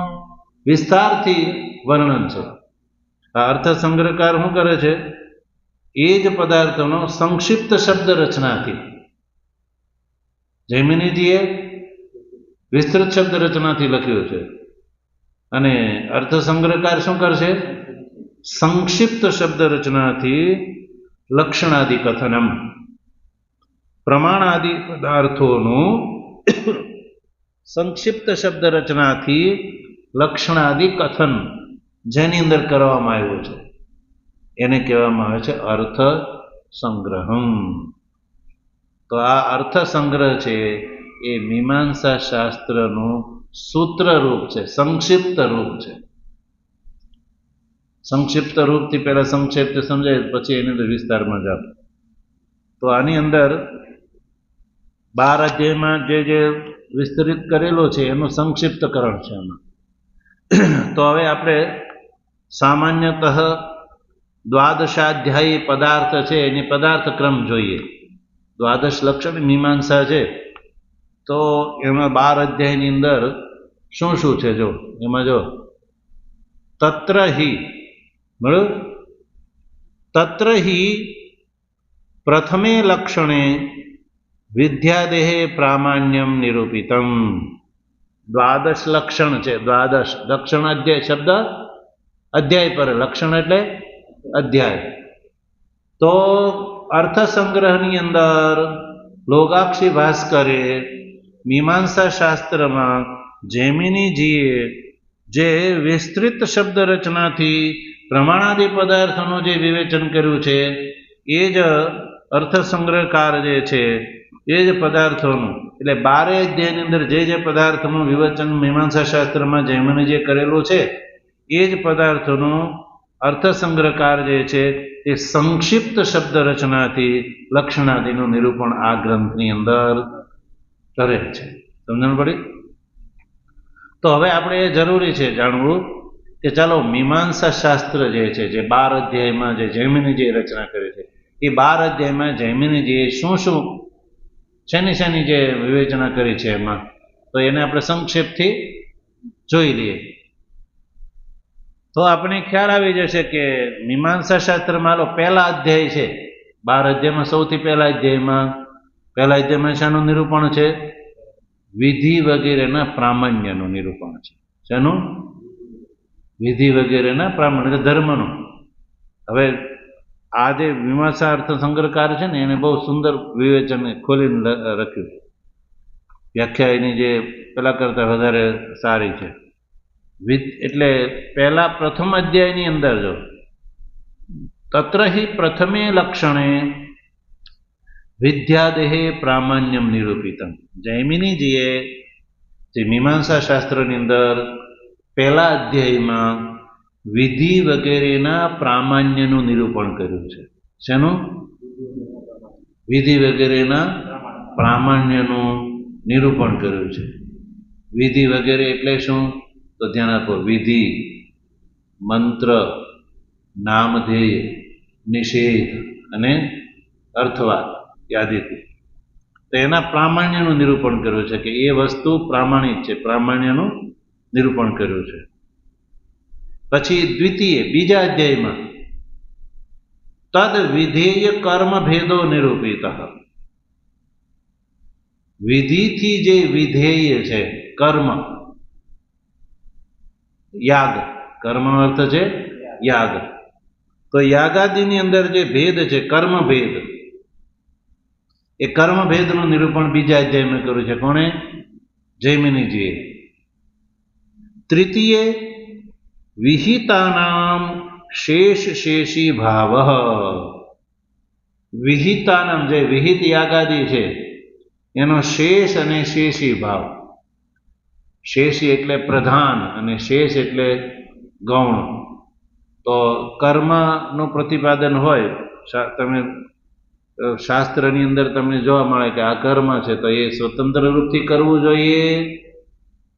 વિસ્તારથી વર્ણન છે. આ અર્થ સંગ્રહકાર શું કરે છે, એ જ પદાર્થોનો સંક્ષિપ્ત શબ્દ રચનાથી, જૈમિનીજીએ વિસ્તૃત શબ્દ રચનાથી લખ્યું છે, અને અર્થ સંગ્રહકાર શું કરશે, સંક્ષિપ્ત શબ્દ રચનાથી લક્ષણાદિ કથનમ, પ્રમાણાદિ પદાર્થોનું સંક્ષિપ્ત શબ્દ રચનાથી લક્ષણાદિ કથન જેની અંદર કરવામાં આવ્યું છે એને કહેવામાં આવે છે અર્થ સંગ્રહમ. તો આ અર્થ સંગ્રહ છે એ મીમાંસા શાસ્ત્રનું સૂત્ર રૂપ છે, સંક્ષિપ્ત રૂપ છે. સંક્ષિપ્ત રૂપથી પહેલા સંક્ષિપ્ત સમજાય, પછી એની અંદર વિસ્તારમાં જાવ. તો આની અંદર 12 અધ્યાયમાં જે વિસ્તરિત કરેલો છે એનું સંક્ષિપ્તકરણ છે આમાં. તો હવે આપણે સામાન્યતઃ દ્વાદશાધ્યાયી પદાર્થ છે એની પદાર્થ ક્રમ જોઈએ. દ્વાદશ લક્ષણ મીમાંસા છે, તો એમાં 12 અધ્યાયની અંદર શું શું છે જો એમાં જો તત્ર હિ, બરાબર, તત્ર હિ પ્રથમે લક્ષણે વિદ્યાદેહે પ્રામાણ્યમ નિરૂપિતમ. દ્વાદશ લક્ષણ છે, દ્વાદશ લક્ષણ અધ્યાય શબ્દ અધ્યાય પર, લક્ષણ એટલે અધ્યાય. તો અર્થ સંગ્રહની અંદર લોગાક્ષી ભાસ્કરે મીમાંસા શાસ્ત્રમાં જૈમિનીજીએ જે વિસ્તૃત શબ્દ રચનાથી પ્રમાણાદિ પદાર્થોનું જે વિવેચન કર્યું છે, એ જ અર્થ સંગ્રહકાર જે છે એ જ પદાર્થોનું, એટલે 12 અધ્યાયની અંદર જે પદાર્થોનું વિવેચન મીમાંસા શાસ્ત્રમાં જૈમિનીજીએ કરેલું છે, એ જ પદાર્થોનું અર્થ સંગ્રહકાર જે છે એ સંક્ષિપ્ત શબ્દ રચનાથી લક્ષણાદિનું નિરૂપણ આ ગ્રંથની અંદર કરે છે. સમજણ પડી? તો હવે આપણે એ જરૂરી છે જાણવું કે ચાલો મીમાંસા શાસ્ત્ર જે છે, જે 12 અધ્યાયમાં જે જૈમિનીજીએ રચના કરી છે, એ 12 અધ્યાયમાં જૈમિનીજીએ શું શેની જે વિવેચના કરી છે એમાં, તો એને આપણે સંક્ષેપથી જોઈ લઈએ. તો આપણે ખ્યાલ આવી જશે કે મીમાંસા શાસ્ત્રમાં પહેલા અધ્યાય છે, 12 અધ્યાયમાં સૌથી પહેલા અધ્યાયમાં શાનું નિરૂપણ છે? વિધિ વગેરેના પ્રામાણ્યનું નિરૂપણ છે. શાનું? વિધિ વગેરેના પ્રામાણ્ય, ધર્મનું. હવે આ જે મીમાંસા અર્થ સંગ્રહકાર છે ને, એને બહુ સુંદર વિવેચન ખોલીને લખ્યું. વ્યાખ્યા એની જે પેલા કરતા વધારે સારી છે. એટલે પહેલા પ્રથમ અધ્યાયની અંદર જો તત્ર હિ પ્રથમે લક્ષણે વિદ્યાદેહે પ્રામાણ્યમ નિરૂપિતમ. જૈમિનીજીએ જે મીમાંસા શાસ્ત્રની અંદર પહેલા અધ્યાયમાં વિધિ વગેરેના પ્રામાણ્યનું નિરૂપણ કર્યું છે. શેનું? વિધિ વગેરેના પ્રામાણ્યનું નિરૂપણ કર્યું છે. વિધિ વગેરે એટલે શું? તો ધ્યાન આપો. વિધિ, મંત્ર, નામધેય, નિષેધ અને અર્થવાદ યાદીથી તો એના પ્રામાણ્યનું નિરૂપણ કર્યું છે કે એ વસ્તુ પ્રામાણિક છે, પ્રામાણ્યનું નિરૂપણ કર્યું છે. પછી દ્વિતીય બીજા અધ્યાયમાં તદ વિધેય કર્મ ભેદો નિરૂપિત. વિધિથી જે વિધેય છે કર્મ, યાગ, કર્મનો અર્થ છે યાગ. તો યાગાદિની અંદર જે ભેદ છે કર્મ ભેદ, એ કર્મ ભેદનું નિરૂપણ બીજા અધ્યાયમાં કર્યું છે. કોણે? જૈમિનીજીએ. તૃતીય વિહિતાનામ શેષ શેષી ભાવ. વિહિતાનામ જે વિહિત યાગાદિ છે એનો શેષ અને શેષી ભાવ. શેષી એટલે પ્રધાન અને શેષ એટલે ગૌણ. તો કર્મનું પ્રતિપાદન હોય, તમે શાસ્ત્રની અંદર તમને જોવા મળે કે આ કર્મ છે તો એ સ્વતંત્ર રૂપથી કરવું જોઈએ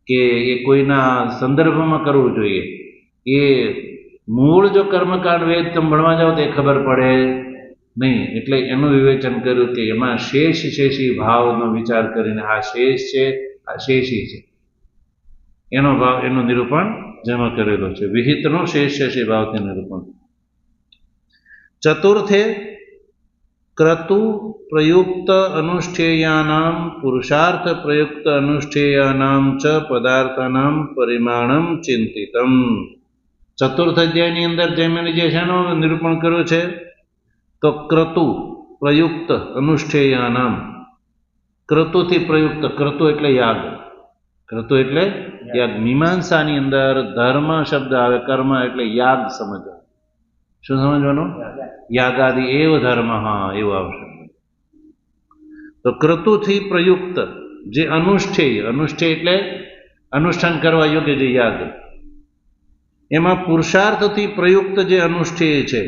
કે એ કોઈના સંદર્ભમાં કરવું જોઈએ. એ મૂળ જો કર્મકાંડ વેદ તમે ભણવા જાઓ તો એ ખબર પડે નહીં. એટલે એનું વિવેચન કર્યું કે એમાં શેષ શેષી ભાવનો વિચાર કરીને આ શેષ છે, આ શેષી છે, એનો ભાવ, એનું નિરૂપણ જેમાં કરેલો છે. વિહિતનો શેષ શેષી ભાવથી નિરૂપણ. ચતુર્થે ક્રતુ પ્રયુક્ત અનુષ્ઠેયાનામ પુરુષાર્થ પ્રયુક્ત અનુષ્ઠેયાનામ ચ પદાર્થાનામ પરિમાણમ ચિંતિતમ. ચતુર્થ અધ્યાયની અંદર જૈમિનીજીએ શેનું નિરૂપણ કર્યું છે? તો ક્રતુ પ્રયુક્ત અનુષ્ઠેયાનામ. ક્રતુથી પ્રયુક્ત, ક્રતુ એટલે યાગ, ક્રતુ એટલે યાગ. મીમાંસાની અંદર ધર્મ શબ્દ આવે, કર્મ એટલે યાગ સમજવાનું. શું સમજવાનું? યાગાદિ એવ ધર્મ, હા એવું આવશે. તો ક્રતુથી પ્રયુક્ત જે અનુષ્ઠેય, અનુષ્ઠેય એટલે અનુષ્ઠાન કરવા યોગ્ય જે યાગ, એમાં પુરુષાર્થથી પ્રયુક્ત જે અનુષ્ઠેય છે,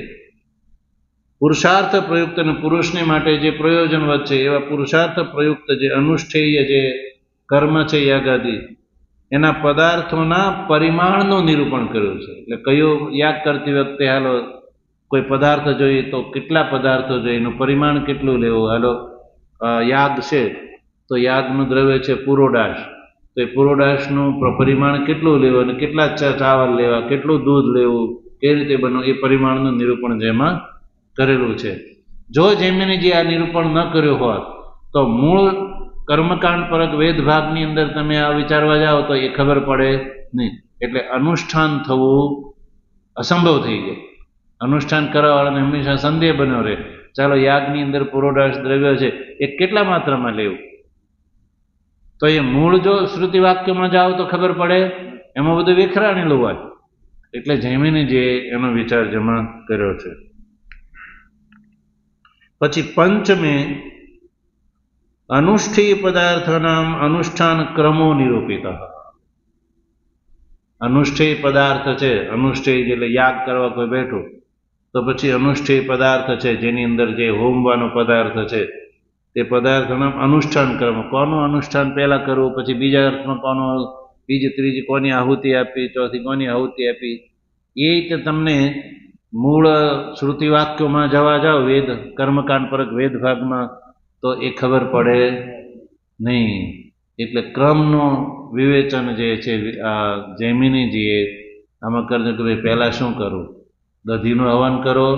પુરુષાર્થ પ્રયુક્ત અને પુરુષને માટે જે પ્રયોજન વચ્ચે એવા પુરુષાર્થ પ્રયુક્ત જે અનુષ્ઠેય જે કર્મ છે યાગાદિ, એના પદાર્થોના પરિમાણનું નિરૂપણ કર્યું છે. એટલે કયો યાગ કરતી વખતે હાલો કોઈ પદાર્થ જોઈએ તો કેટલા પદાર્થો જોઈએ, એનું પરિમાણ કેટલું લેવું. હાલો યાગ છે તો યાગનું દ્રવ્ય છે પુરોડાશ, તો એ પુરોડાશનું પરિમાણ કેટલું લેવું અને કેટલા ચાવલ લેવા, કેટલું દૂધ લેવું, કેવી રીતે બનવું, એ પરિમાણનું નિરૂપણ જેમાં કરેલું છે. જો જૈમિનીજી આ નિરૂપણ ન કર્યું હોત તો મૂળ કર્મકાંડ પરક વેદ ભાગની અંદર તમે આ વિચારવા જાઓ તો એ ખબર પડે નહીં. એટલે અનુષ્ઠાન થવું અસંભવ થઈ જાય. અનુષ્ઠાન કરવાવાળાને હંમેશા સંદેહ બન્યો રહે, ચાલો યાગની અંદર પુરોડાશ દ્રવ્ય છે એ કેટલા માત્રામાં લેવું. તો એ મૂળ જો શ્રુતિ વાક્યમાં જાઓ તો ખબર પડે, એમાં બધું વિખરાણેલું હોય. એટલે જૈમિનીજીએ એનો વિચાર જમા કર્યો છે. પછી પંચમે અનુષ્ઠેય પદાર્થનામ અનુષ્ઠાન ક્રમો નિરૂપિત. અનુષ્ઠેય પદાર્થ છે, અનુષ્ઠેય એટલે યાગ કરવા કોઈ બેઠું તો પછી અનુષ્ઠેય પદાર્થ છે જેની અંદર જે હોમવાનો પદાર્થ છે તે પદાર્થના અનુષ્ઠાન ક્રમ, કોનું અનુષ્ઠાન પહેલા કરવું, પછી બીજા અર્થમાં કોનું, બીજી ત્રીજી કોની આહુતિ આપી, ચોથી કોની આહુતિ આપી, એ રીતે તમને મૂળ શ્રુતિ વાક્યોમાં જવા જાઓ વેદ કર્મકાંડ પરક વેદ ભાગમાં તો એ ખબર પડે નહીં. એટલે ક્રમનું વિવેચન જે છે જૈમિનીજીએ આમાં કરજો કે ભાઈ પહેલાં શું કરવું, દધીનું હવન કરો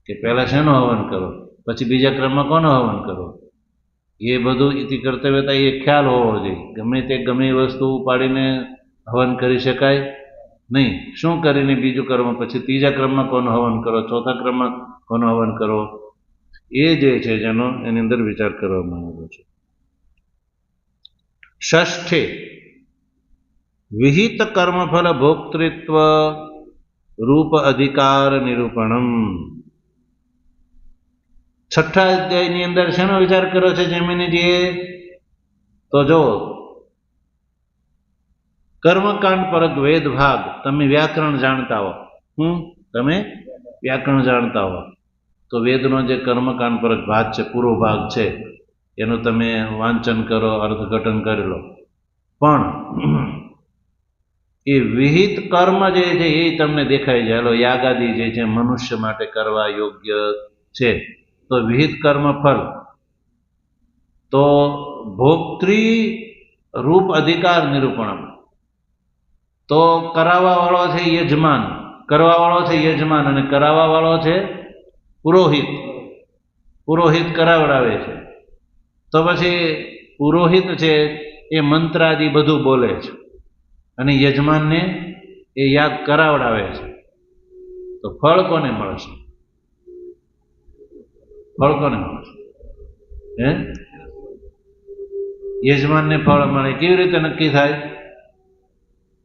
કે પહેલાં શેનું હવન કરો, પછી બીજા ક્રમમાં કોનું હવન કરો, એ બધું ઇતિ કર્તવ્યતા એ ખ્યાલ હોવો જોઈએ. ગમે એ વસ્તુ ઉપાડીને હવન કરી શકાય નહીં. શું કરીને બીજું કર્મ, પછી ત્રીજા ક્રમમાં કોનું હવન કરો, ચોથા ક્રમમાં કોનું હવન કરો, એ જે છે જેનો એની અંદર વિચાર કરવામાં આવ્યો છે. ષષ્ઠે વિહિત કર્મફલ ભોક્તૃત્વ રૂપ અધિકાર નિરૂપણમ. છઠ્ઠા અધ્યાયની અંદર શેનો વિચાર કર્યો છે જૈમિનીજીએ? તો જો કર્મકાંડ પરક વેદ ભાગ, તમે વ્યાકરણ જાણતા હો, તમે વ્યાકરણ જાણતા હો તો વેદનો જે કર્મકાંડ પરક ભાગ છે, પૂરો ભાગ છે, એનું તમે વાંચન કરો, અર્થઘટન કરી લો. પણ એ વિહિત કર્મ જે છે એ તમને દેખાઈ જાય. લો યાગાદી જે છે મનુષ્ય માટે કરવા યોગ્ય છે, તો વિહિત કર્મ ફળ તો ભોક્તૃ રૂપ અધિકાર નિરૂપણ. તો કરાવવા વાળો છે યજમાન, કરવા વાળો છે યજમાન, અને કરાવવા વાળો છે પુરોહિત. પુરોહિત કરાવડાવે છે, તો પછી પુરોહિત છે એ મંત્રાદિ બધું બોલે છે અને યજમાનને એ યાગ કરાવડાવે છે. તો ફળ કોને મળશે? ફળ કોને મળશે? યજમાનને ફળ મળે. કેવી રીતે નક્કી થાય?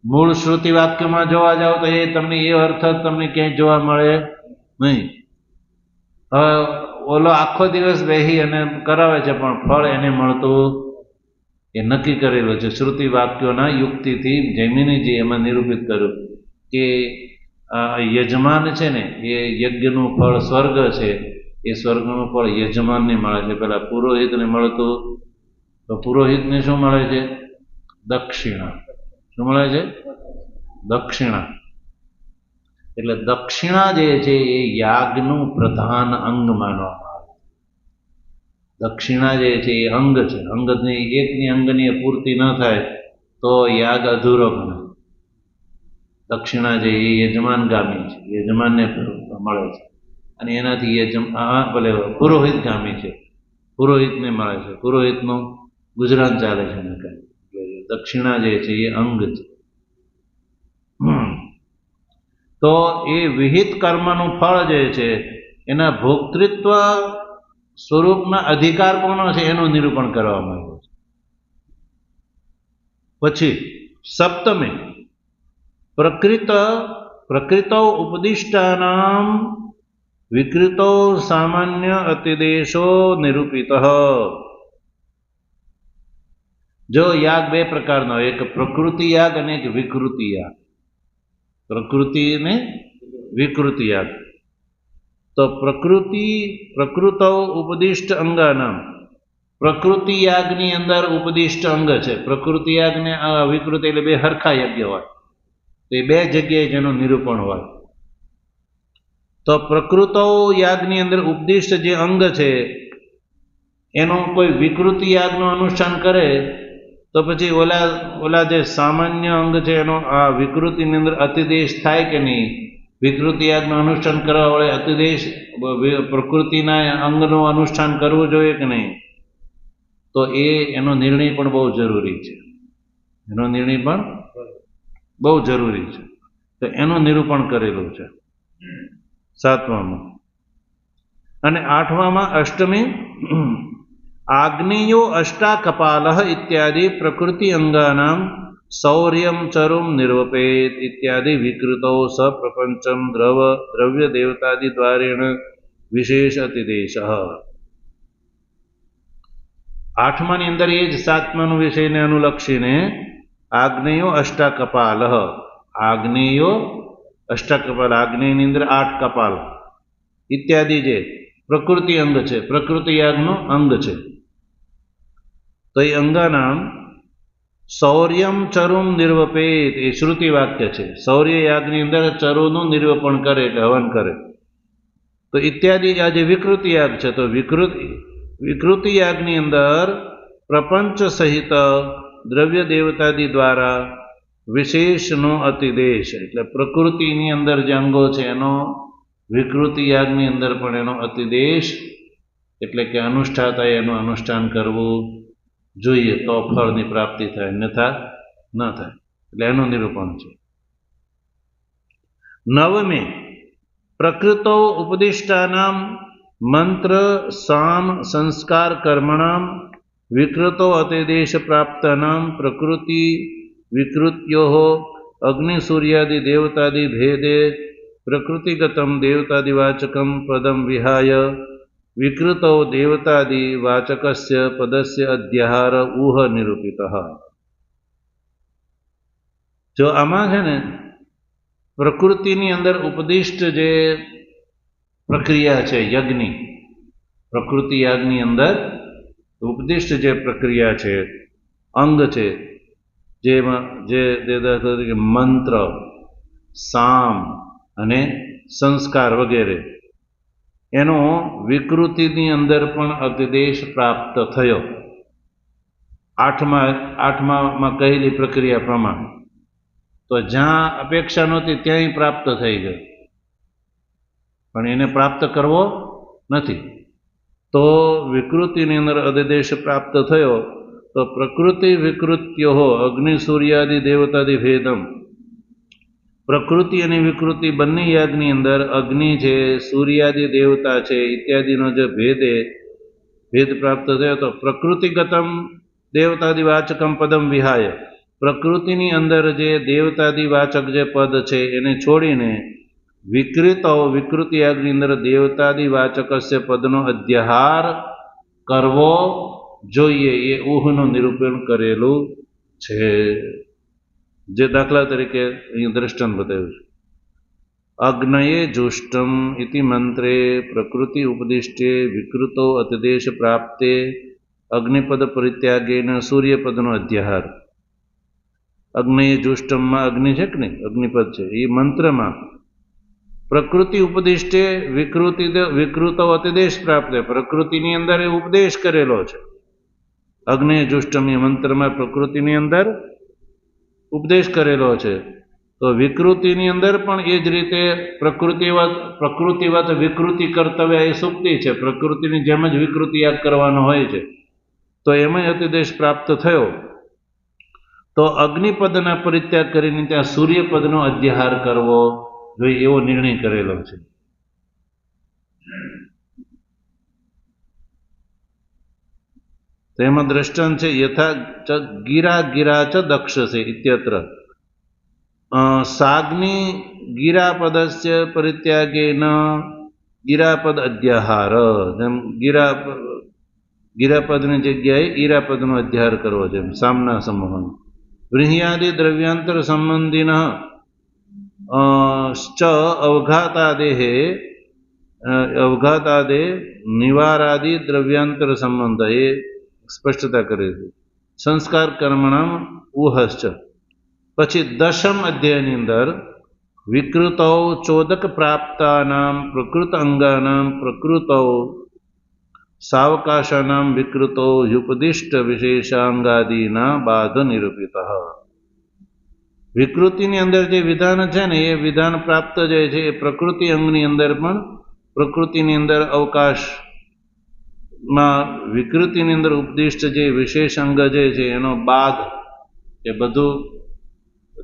મૂળ શ્રુતિ વાક્યમાં જોવા જાવ તો એ તમને એ અર્થ તમને ક્યાંય જોવા મળે નહીં. હવે ઓલો આખો દિવસ બેસી અને કરાવે છે પણ ફળ એને મળતું એ નક્કી કરેલું છે શ્રુતિ વાક્યોના યુક્તિથી. જૈમિનીજી એમાં નિરૂપિત કર્યું કે યજમાન છે ને એ યજ્ઞનું ફળ સ્વર્ગ છે, એ સ્વર્ગનું ફળ યજમાનને મળે છે. પેલા પુરોહિતને મળતું, તો પુરોહિતને શું મળે છે? દક્ષિણા. શું મળે છે? દક્ષિણા. એટલે દક્ષિણા જે છે એ યાગનું પ્રધાન અંગ માનવામાં આવે. દક્ષિણા જે છે એ અંગ છે. અંગની એકની અંગની પૂર્તિ ન થાય તો યાગ અધૂરો બને. દક્ષિણા જે એ યજમાનગામી છે, યજમાનને મળે છે, અને એનાથી ભલે પુરોહિત ગામી છે, પુરોહિતને મળે છે, પુરોહિતનું ગુજરાન ચાલે છે. દક્ષિણા જે છે એ અંગ છે. તો એ વિહિત કર્મનું ફળ જે છે એના ભોક્તૃત્વ સ્વરૂપના અધિકાર કોનો છે એનું નિરૂપણ કરવામાં આવ્યું છે. પછી સપ્તમે પ્રકૃતો ઉપદિષ્ટાનામ વિકૃતો સામાન્ય અતિદેશો નિરૂપિત. જો યાગ બે પ્રકારનો, એક પ્રકૃતિ યાગ અને એક વિકૃતિ યાગ. પ્રકૃતિ ને વિકૃતિ યાગ. તો પ્રકૃતો ઉપદિષ્ટ અંગાનામ, પ્રકૃતિ યાગની અંદર ઉપદિષ્ટ અંગ છે. પ્રકૃતિ યાગ ને વિકૃતિ એટલે બે હરખા યજ્ઞ હોય, તો એ બે જગ્યાએ જેનું નિરૂપણ હોય. તો પ્રકૃતો યાગની અંદર ઉપદિષ્ટ જે અંગ છે એનું કોઈ વિકૃતિ યાગનું અનુષ્ઠાન કરે તો પછી ઓલા જે સામાન્ય અંગ છે એનો આ વિકૃતિની અંદર અતિદેશ થાય કે નહીં? વિકૃતિ યાગનું અનુષ્ઠાન કરવા વડે અતિદેશ પ્રકૃતિના અંગનું અનુષ્ઠાન કરવું જોઈએ કે નહીં? તો એનો નિર્ણય પણ બહુ જરૂરી છે. એનો નિર્ણય પણ બહુ જરૂરી છે. તો એનું નિરૂપણ કરેલું છે સાતમામાં. અને આઠમામાં અષ્ટમી આગ્નેયો અષ્ટા કપાલ ઇત્યાદિ પ્રકૃતિ અંગાનામ શૌર્યમ ચરુમ નિર્વપેત ઇત્યાદિ વિકૃતો સ પ્રપંચમ દ્રવ્ય દેવતાદિ દ્વારેણ વિશેષ અતિદેશ. આઠમાની અંદર એ જ સાતમાનું વિષયને અનુલક્ષીને આગ્નેયો અષ્ટાકપાલ, આગ્નેયો અષ્ટાકપાલ, આગ્નેયની અંદર 8 કપાલ ઇત્યાદિ જે પ્રકૃતિ અંગ છે, પ્રકૃતિ યાગનું અંગ છે. તો એ અંગાનામ શૌર્યમ ચરુમ નિર્વપેત એ શ્રુતિ વાક્ય છે. શૌર્ય યાગની અંદર ચરુનું નિર્વપણ કરે એટલે હવન કરે. તો ઇત્યાદિ આ જે વિકૃતિ યાગ છે, તો વિકૃતિ યાગની અંદર પ્રપંચ સહિત દ્રવ્ય દેવતાદિ દ્વારા વિશેષનો અતિદેશ એટલે પ્રકૃતિની અંદર જે અંગો છે એનો વિકૃતિ યાગની અંદર પણ એનો અતિદેશ એટલે કે અનુષ્ઠાતાએ એનું અનુષ્ઠાન કરવું જોઈએ તો ફળની પ્રાપ્તિ થાય, અન્યથા ન થાય. એટલે એનું નિરૂપણ છે. નવમે પ્રકૃતો ઉપદિષ્ટાનામ મંત્ર સામ સંસ્કાર કર્મણામ વિકૃતો અતિદેશ પ્રાપ્તાનામ પ્રકૃતિ વિકૃત્યો અગ્નિ સૂર્યાદિ દેવતાદિ ભેદે પ્રકૃતિગતમ દેવતાદિવાચકમ પદમ વિહાય વિકૃતો દેવતાદિ વાચકસ્ય પદસ્ય અધ્યાહાર ઉહ નિરૂપિતઃ. જો આમાં છે ને પ્રકૃતિની અંદર ઉપદિષ્ટ જે પ્રક્રિયા છે યજ્ઞની, પ્રકૃતિ યાગની અંદર ઉપદિષ્ટ જે પ્રક્રિયા છે, અંગ છે, જેમાં જે મંત્ર, સામ અને સંસ્કાર વગેરે, એનો વિકૃતિની અંદર પણ અતિદેશ પ્રાપ્ત થયો. આઠમામાં કહેલી પ્રક્રિયા પ્રમાણે તો જ્યાં અપેક્ષા નહોતી ત્યાંય પ્રાપ્ત થઈ ગયો, પણ એને પ્રાપ્ત કરવો નથી. તો વિકૃતિની અંદર અતિદેશ પ્રાપ્ત થયો તો પ્રકૃતિ વિકૃત્યો અગ્નિ સૂર્યાદિ દેવતાદિ ભેદમ, પ્રકૃતિ અને વિકૃતિ બંને યાગની અંદર અગ્નિ છે, સૂર્યાદિ દેવતા છે ઇત્યાદિનો જે ભેદ પ્રાપ્ત થયો તો પ્રકૃતિગતમ દેવતાદિ વાચકમ પદમ વિહાય, પ્રકૃતિની અંદર જે દેવતાદિ વાચક જે પદ છે એને છોડીને વિકૃતિ યાગની અંદર દેવતાદિ વાચકસ્ય પદનો અધ્યાહાર કરવો જોઈએ. એ ઊહનું નિરૂપણ કરેલું છે. જે દાખલા તરીકે અહીં દ્રષ્ટાંત બતાવ્યું છે. અગ્નયે જુષ્ટમ ઇતિ મંત્રે પ્રકૃતિ ઉપદિષ્ટે વિકૃતો અતિદેશ પ્રાપ્તે અગ્નિપદ પરિત્યાગેન સૂર્યપદનો અધ્યાહાર. અગ્નયે જુષ્ટમમાં અગ્નિ છે કે નહીં, અગ્નિપદ છે, એ મંત્રમાં પ્રકૃતિ ઉપદિષ્ટે વિકૃતો અતિદેશ પ્રાપ્તે, પ્રકૃતિની અંદર એ ઉપદેશ કરેલો છે. અગ્નિ જુષ્ટમ એ મંત્રમાં પ્રકૃતિની અંદર ઉપદેશ કરેલો છે. તો વિકૃતિની અંદર પણ એ જ રીતે પ્રકૃતિવત વિકૃતિ કર્તવ્ય એ સુક્તિ છે. પ્રકૃતિની જેમ જ વિકૃતિ યાગ કરવાનો હોય છે. તો એમાં અતિદેશ પ્રાપ્ત થયો તો અગ્નિપદના પરિત્યાગ કરીને ત્યાં સૂર્યપદનો અધ્યાહાર કરવો જોઈએ એવો નિર્ણય કરેલો છે. તેમાં દ્રષ્ટાંત છે યથા ગિરા ચ દક્ષસે ઇત્યત્ર સાગ્નિ ગિરાપદસ્ય પરિત્યાગેન ગિરાપદ અધ્યાહાર. જેમ ગિરાપદની જગ્યાએ ઈરાપદનો અધ્યાહાર કરવો છે સામના સમૂહનો. વ્રીહ્યાદિ દ્રવ્યાંતર સંબંધિન ચ અવઘાતાદે નિવારાદિ દ્રવ્યાંતર સંબંધ એ સ્પષ્ટતા કરે છે. સંસ્કાર કર્મણામ ઉહશ્ચ. પછી દશમ અધ્યાયની અંદર વિકૃતો ચોદક પ્રાપ્તાનામ પ્રકૃત અંગાનામ પ્રકૃતો સાવકાશાનામ વિકૃતો યુપદિષ્ટ વિશેષાંગાદિના બાધ નિરૂપિત. વિકૃતિની અંદર જે વિધાન છે ને એ વિધાન પ્રાપ્ત જે છે એ પ્રકૃતિ અંગની અંદર પણ પ્રકૃતિની અંદર અવકાશમાં વિકૃતિની અંદર ઉપદિષ્ટ જે વિશેષ અંગ જે છે એનો બાદ, એ બધું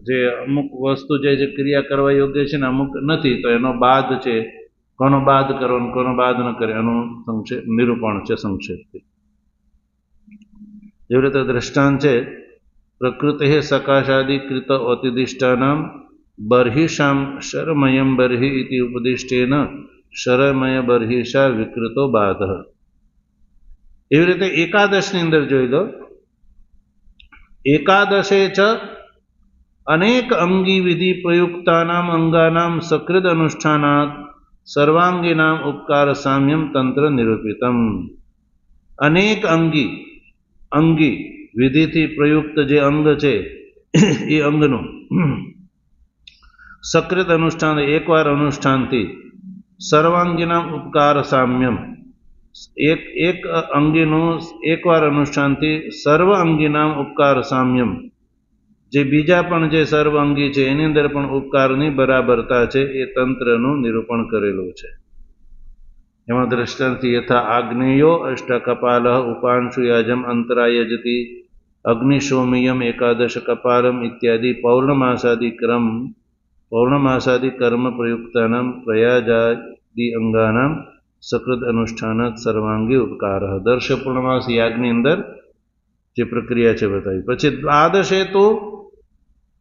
જે અમુક વસ્તુ જે ક્રિયા કરવા યોગ્ય છે ને અમુક નથી, તો એનો બાદ છે, કોનો બાદ કરો કોનો બાદ ન કરે એનું નિરૂપણ છે સંક્ષેપથી. એવી રીતે દ્રષ્ટાંત છે પ્રકૃતિ સકાશાદિ કૃત અતિદિષ્ટાનામ બર્હિષામ શરમયમ બર્હિ ઇતિ ઉપદિષ્ટેન શરમય બર્હિષા વિકૃતો બાધ. એવી રીતે એકાદશની અંદર જોઈ લો. એકાદશે ચ અનેક અંગી વિધિ પ્રયુક્તાનામ અંગાનામ સકૃદ અનુષ્ઠાનાત સર્વાંગીનામ ઉપકાર સામ્યમ તંત્ર નિરૂપિતમ. અનેક અંગી વિધિથી પ્રયુક્ત જે અંગ છે એ અંગનું સકૃત અનુષ્ઠાન એકવાર અનુષ્ઠાનથી સર્વાંગીનામ ઉપકાર સામ્યમ, એક અંગીનું એકવાર અનુષ્ઠાનથી સર્વ અંગીનામ ઉપકાર સામ્યમ જે બીજા પણ જે સર્વાંગી છે એની અંદર પણ ઉપકારની બરાબરતા છે એ તંત્રનું નિરૂપણ કરેલું છે. એમાં દ્રષ્ટાંત યથા આગ્નેયો અષ્ટકપાલ ઉપાંશુ યાજમ અંતરાયજતિ અગ્નિશોમિયમ એકાદશ કપાલમ ઇત્યાદિ પૌર્ણમાસાદિ કર્મ પ્રયુક્તાનામ પ્રયાજાદિ અંગાનામ સકૃત અનુષ્ઠાનાત સર્વાંગી ઉપકાર. દર્શ પૂર્ણમાસ યાગની અંદર જે પ્રક્રિયા છે બતાવી. પછી દ્વાદશે તો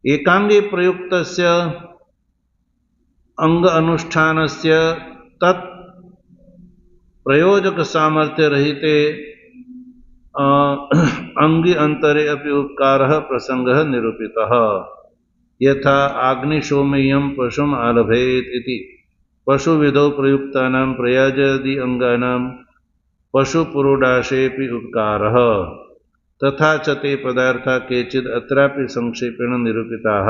એકાંગી પ્રયુક્તસ્ય અંગ અનુષ્ઠાનસ્ય તત પ્રયોજક સામર્થ્ય રહિતે અંગી અંતરે અપી ઉપકાર પ્રસંગ નિરૂપિત. યથા આગ્નિશોમયમ પશુમ આલભેત ઇતિ પશુવિધૌ પ્રયુક્તાનામ પ્રયાજાદિ અંગાનામ પશુપુરોડાશેપી ઉપકાર. તથા ચ તે પદાર્થા કેચિદ અત્રાપી સંક્ષેપેણ નિરૂપિતાઃ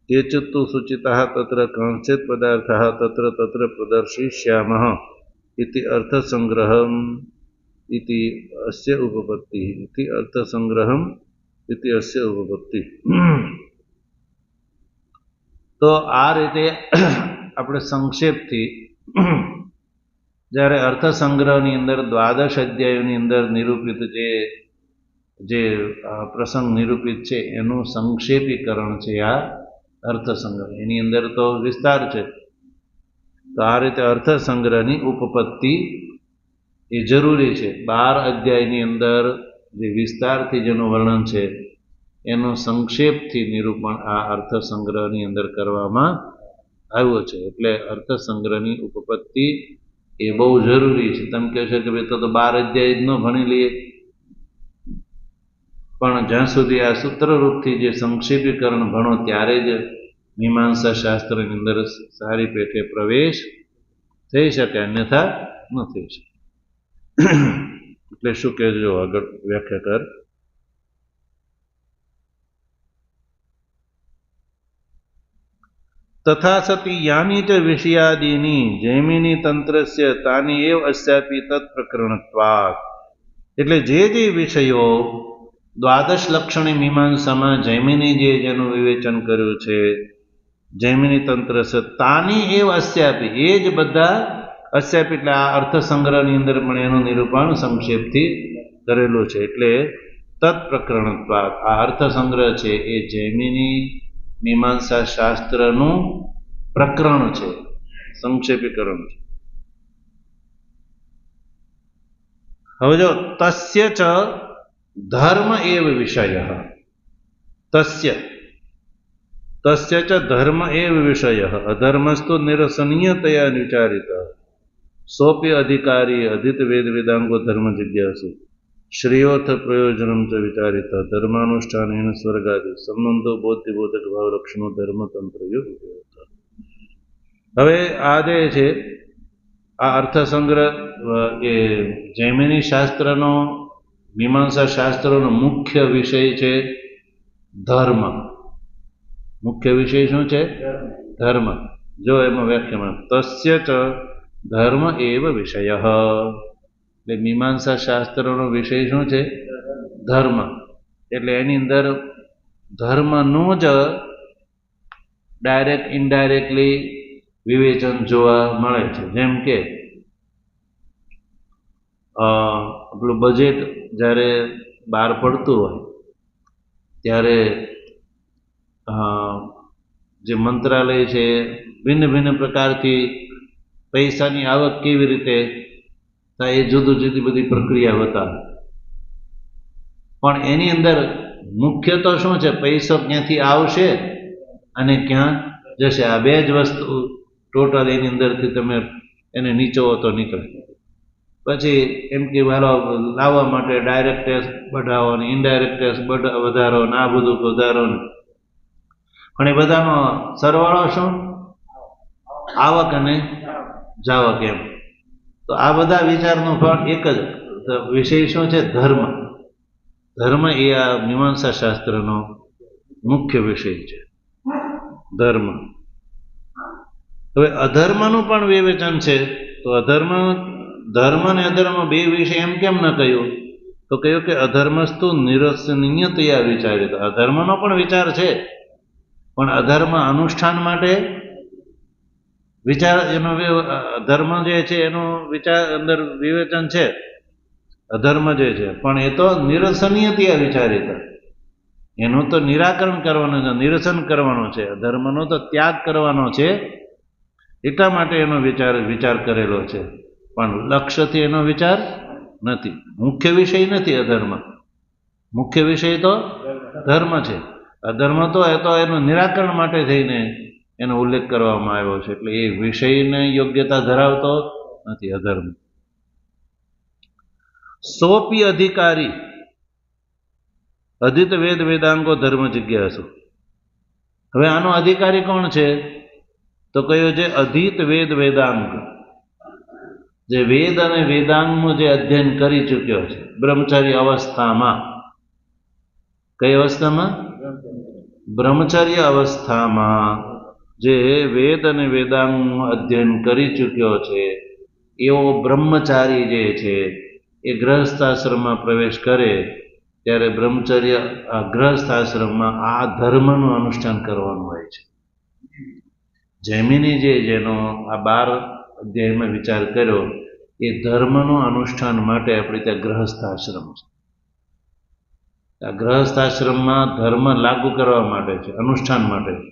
કેચિદ તુ સૂચિતાઃ તત્ર કંશ્ચિત પદાર્થાઃ તત્ર તત્ર પ્રદર્શિષ્યામઃ ઇતિ અર્થસંગ્રહમ ઇતિ અસ્ય ઉપપત્તિ. ઇતિ અર્થસંગ્રહમ ઇતિ અસ્ય ઉપપત્તિ. તો આ રીતે આપણે સંક્ષેપથી જ્યારે અર્થસંગ્રહની અંદર દ્વાદશ અધ્યાયોની અંદર નિરૂપિત જે પ્રસંગ નિરૂપિત છે એનું સંક્ષેપીકરણ છે આ અર્થસંગ્રહ. એની અંદર તો વિસ્તાર છે. તો આ રીતે અર્થસંગ્રહની ઉપપત્તિ એ જરૂરી છે. 12 અધ્યાયની અંદર જે વિસ્તારથી જેનું વર્ણન છે એનું સંક્ષેપથી નિરૂપણ આ અર્થસંગ્રહની અંદર કરવામાં આવ્યો છે. એટલે અર્થસંગ્રહની ઉપપત્તિ એ બહુ જરૂરી છે. તમે કહો છો કે ભાઈ તો 12 અધ્યાય જ ન ભણી લઈએ, પણ જ્યાં સુધી આ સૂત્રરૂપથી જે સંક્ષેપીકરણ ભણો ત્યારે જ મીમાંસા શાસ્ત્રની અંદર સારી પેઠે પ્રવેશ થઈ શકે, અન્યથા ન થઈ શકે. એટલે શું કહેજો આગળ વ્યાખ્યા કર. તથા સતી યાની ચ વિષયાદીની જૈમિની તંત્રસ્ય તાની એવ અસ્યાપી તત્પ્રકરણત્વાत्. એટલે જે વિષયો દ્વાદશ લક્ષણી મીમાંસામાં જૈમિની જેનું વિવેચન કર્યું છે જૈમિની તંત્ર છે તાની એવ અસ્યાપી, એ જ બધા અસ્યાપી એટલે આ અર્થસંગ્રહની અંદર પણ એનું નિરૂપણ સંક્ષેપથી કરેલું છે. એટલે તત્પ્રકરણત્વાत् આ અર્થસંગ્રહ છે એ જૈમિની મીમાંસા શાસ્ત્રનું પ્રકરણ છે, સંક્ષેપીકરણ છે. હવે જો તસ્ય ચ ધર્મ એવ વિષય, તસ્ય ચ ધર્મ એવ વિષય અધર્મસ્તુ નિરસનીયતયા વિચારિત સોપી અધિકારી અધિત વેદ વેદાંગો ધર્મ જિજ્ઞાસુ શ્રેયોર્થ પ્રયોજનમ ચ વિચારિત ધર્માનુષ્ઠાનેન સ્વર્ગાદિ સંબંધો બોધ્યબોધક ભાવ લક્ષણો ધર્મતંત્ર યુગ. હવે આ જે છે આ અર્થસંગ્રહ એ જૈમિની શાસ્ત્રનો મીમાંસા શાસ્ત્રોનો મુખ્ય વિષય છે ધર્મ. મુખ્ય વિષય શું છે? ધર્મ. જો એમાં વ્યાખ્યામાં તસ્ય ચ ધર્મ એવ વિષય, એટલે મીમાંસા શાસ્ત્રોનો વિષય શું છે? ધર્મ. એટલે એની અંદર ધર્મનું જ ડાયરેક્ટ ઇનડાયરેક્ટલી વિવેચન જોવા મળે છે. જેમ કે આપણું બજેટ જ્યારે બહાર પડતું હોય ત્યારે જે મંત્રાલય છે ભિન્ન ભિન્ન પ્રકારથી પૈસાની આવક કેવી રીતે થાય એ જુદી બધી પ્રક્રિયા બતાવે. પણ એની અંદર મુખ્ય તો શું છે? પૈસો ક્યાંથી આવશે અને ક્યાં જશે. આ બે જ વસ્તુ ટોટલ એની અંદરથી તમે એને નીચોવો તો નીકળે. પછી એમ કે મારો લાવવા માટે ડાયરેક્ટ ટેક્સ બઢાવો ને ઇનડાયરેક્ટ ટેક્સ વધારો ને આ બધું વધારો ને, પણ એ બધાનો સરવાળો શું? આવક અને જાવક. એમ તો આ બધા વિચારનું ફળ એક જ વિષય શું છે? ધર્મ. ધર્મ એ આ મીમાંસા શાસ્ત્રનો મુખ્ય વિષય છે, ધર્મ. હવે અધર્મનું પણ વિવેચન છે. તો ધર્મ અને અધર્મ બે વિષય એમ કેમ ન કહ્યું? તો કહ્યું કે અધર્મસ્તુ નિરસનીયતયા વિચારિત. અધર્મનો પણ વિચાર છે, પણ અધર્મ અનુષ્ઠાન માટે વિચાર, એનો ધર્મ જે છે એનો વિચાર અંદર વિવેચન છે, અધર્મ જે છે, પણ એ તો નિરસનીયતયા વિચારિત, એનું તો નિરાકરણ કરવાનું છે, નિરસન કરવાનું છે, અધર્મનો તો ત્યાગ કરવાનો છે, એટલા માટે એનો વિચાર કરેલો છે, પણ લક્ષ્યથી એનો વિચાર નથી. મુખ્ય વિષય નથી અધર્મ, મુખ્ય વિષય તો ધર્મ છે. અધર્મ તો એ તો એનું નિરાકરણ માટે થઈને એનો ઉલ્લેખ કરવામાં આવ્યો છે, એટલે એ વિષયને યોગ્યતા ધરાવતો નથી અધર્મ. સોપી અધિકારી અધિત વેદ વેદાંગો ધર્મ જિજ્ઞાસુ. હવે આનો અધિકારી કોણ છે? તો કયો છે અધિત વેદ વેદાંગ, જે વેદ અને વેદાંગનું જે અધ્યયન કરી ચૂક્યો છે બ્રહ્મચારી અવસ્થામાં. કઈ અવસ્થામાં? બ્રહ્મચર્ય અવસ્થામાં જે વેદ અને વેદાંગનું અધ્યયન કરી ચૂક્યો છે એવો બ્રહ્મચારી જે છે એ ગૃહસ્થાશ્રમમાં પ્રવેશ કરે ત્યારે બ્રહ્મચર્ય ગૃહસ્થાશ્રમમાં આ ધર્મનું અનુષ્ઠાન કરવાનું હોય છે. જૈમિની જેનો આ 12 અધ્યાયમાં વિચાર કર્યો એ ધર્મનું અનુષ્ઠાન માટે આપણે ત્યાં ગૃહસ્થાશ્રમ છે. આ ગૃહસ્થાશ્રમમાં ધર્મ લાગુ કરવા માટે છે, અનુષ્ઠાન માટે છે,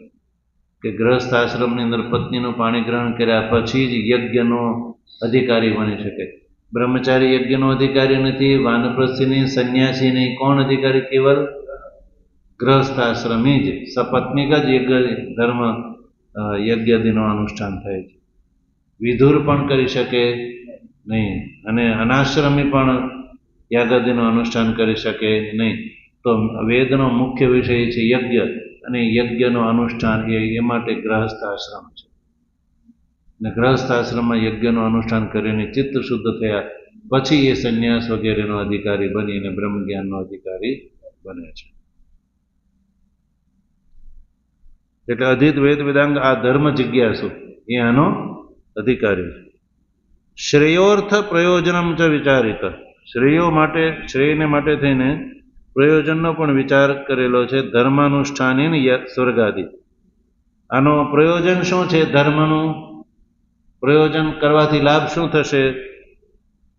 કે ગૃહસ્થાશ્રમની અંદર પત્નીનું પાણી ગ્રહણ કર્યા પછી જ યજ્ઞનો અધિકારી બની શકે. બ્રહ્મચારી યજ્ઞનો અધિકારી નથી, વાનપ્રસ્થીની, સંન્યાસીની. કોણ અધિકારી? કેવલ ગૃહસ્થાશ્રમી જ, સપત્નીક જ ધર્મ યજ્ઞાદિનું અનુષ્ઠાન થાય છે. વિધુર પણ કરી શકે નહીં, અને અનાશ્રમી પણ યાગાદિનું અનુષ્ઠાન કરી શકે નહીં. તો વેદનો મુખ્ય વિષય છે યજ્ઞ, અને યજ્ઞનું અનુષ્ઠાન એ માટે ગૃહસ્થાશ્રમ છે. અને ગૃહસ્થાશ્રમમાં યજ્ઞનું અનુષ્ઠાન કરીને ચિત્ત શુદ્ધ થયા પછી એ સંન્યાસ વગેરેનો અધિકારી બની અને બ્રહ્મ જ્ઞાનનો અધિકારી બને છે. એટલે અધિત વેદ વેદાંગ આ ધર્મ જિજ્ઞાસુ એ આનો અધિકારી છે. શ્રેયોર્થ પ્રયોજનમ ચ વિચારિત. શ્રેયો માટે, શ્રેયને માટે થઈને પ્રયોજનનો પણ વિચાર કરેલો છે. ધર્માનુષ્ઠાન સ્વર્ગાદિ. આનો પ્રયોજન શું છે? ધર્મનું પ્રયોજન કરવાથી લાભ શું થશે?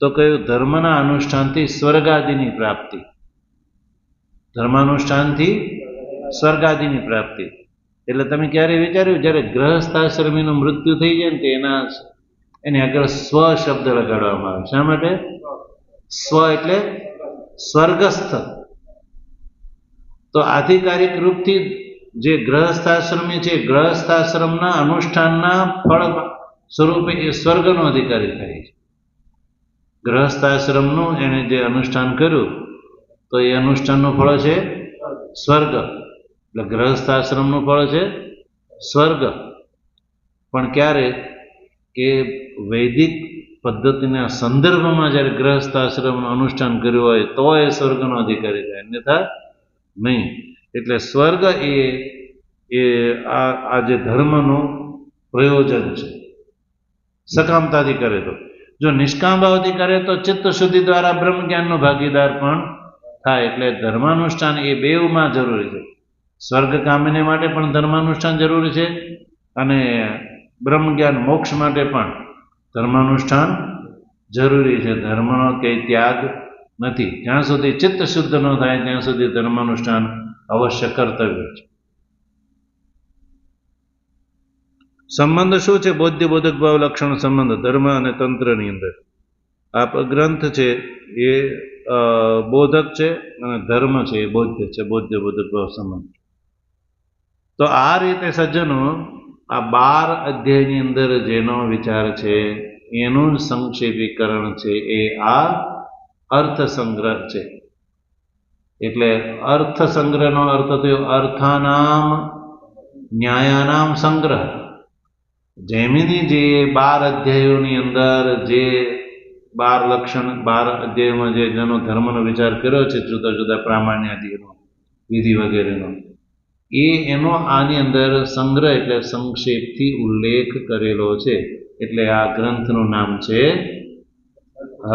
તો કયું? ધર્મના અનુષ્ઠાનથી સ્વર્ગાદિની પ્રાપ્તિ. ધર્માનુષ્ઠાનથી સ્વર્ગાદિની પ્રાપ્તિ. એટલે તમે ક્યારે વિચાર્યું જ્યારે ગૃહસ્થાશ્રમીનું મૃત્યુ થઈ જાય ને તો એની આગળ સ્વ શબ્દ લગાડવામાં આવે. શા માટે? સ્વ એટલે સ્વર્ગસ્થ. તો આધિકારિક રૂપથી જે ગૃહસ્થાશ્રમી છે, ગૃહસ્થાશ્રમના અનુષ્ઠાનના ફળ સ્વરૂપે એ સ્વર્ગનો અધિકારી થાય છે. ગૃહસ્થાશ્રમનું એને જે અનુષ્ઠાન કર્યું તો એ અનુષ્ઠાનનું ફળ છે સ્વર્ગ. એટલે ગૃહસ્થાશ્રમનું ફળ છે સ્વર્ગ. પણ ક્યારે? કે વૈદિક પદ્ધતિના સંદર્ભમાં જ્યારે ગૃહસ્થાશ્રમનું અનુષ્ઠાન કર્યું હોય તો એ સ્વર્ગનો અધિકારી થાય, અન્યથા નહીં. એટલે સ્વર્ગ એ આ જે ધર્મનું પ્રયોજન છે, સકામતાથી કરે તો. જો નિષ્કામ ભાવથી કરે તો ચિત્ત શુદ્ધિ દ્વારા બ્રહ્મ જ્ઞાનનો ભાગીદાર પણ થાય. એટલે ધર્માનુષ્ઠાન એ બેઉમાં જરૂરી છે. સ્વર્ગકામીને માટે પણ ધર્માનુષ્ઠાન જરૂરી છે, અને બ્રહ્મ જ્ઞાન મોક્ષ માટે પણ ધર્માનુષ્ઠાન જરૂરી છે. ધર્મનો કંઈ ત્યાગ નથી. જ્યાં સુધી ચિત્ત શુદ્ધ ન થાય ત્યાં સુધી ધર્માનુષ્ઠાન અવશ્ય કર્તવ્ય છે. સંબંધ શું છે? બોધ્ય બોધક ભાવ લક્ષણ સંબંધ ધર્મ અને તંત્રની અંદર. આ ગ્રંથ છે એ બોધક છે અને ધર્મ છે એ બોધ્ય છે, બોધ્ય બોધક ભાવ સંબંધ. તો આ રીતે સજ્જનો આ 12 અધ્યાયની અંદર જેનો વિચાર છે એનું સંક્ષેપીકરણ છે એ આ અર્થ સંગ્રહ છે. એટલે અર્થ સંગ્રહનો અર્થ થયો અર્થાનામ ન્યાયાનામ સંગ્રહ. જૈમિની જે 12 અધ્યાયોની અંદર જે 12 લક્ષણ 12 અધ્યાયોમાં જે જેનો ધર્મનો વિચાર કર્યો છે, જુદા જુદા પ્રામાણ્યાદિનો, વિધિ વગેરેનો, એનો આની અંદર સંગ્રહ એટલે સંક્ષેપથી ઉલ્લેખ કરેલો છે. એટલે આ ગ્રંથનું નામ છે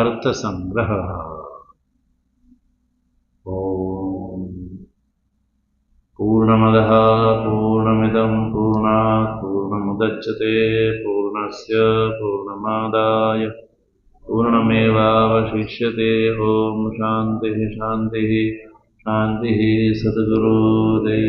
અર્થ સંગ્રહ. पूर्णमदः पूर्णमिदं पूर्णात् पूर्णमुदच्यते पूर्णस्य पूर्णमादाय पूर्णमेवावशिष्यते। ॐ शान्तिः शान्तिः शान्तिः। सद्गुरुदेव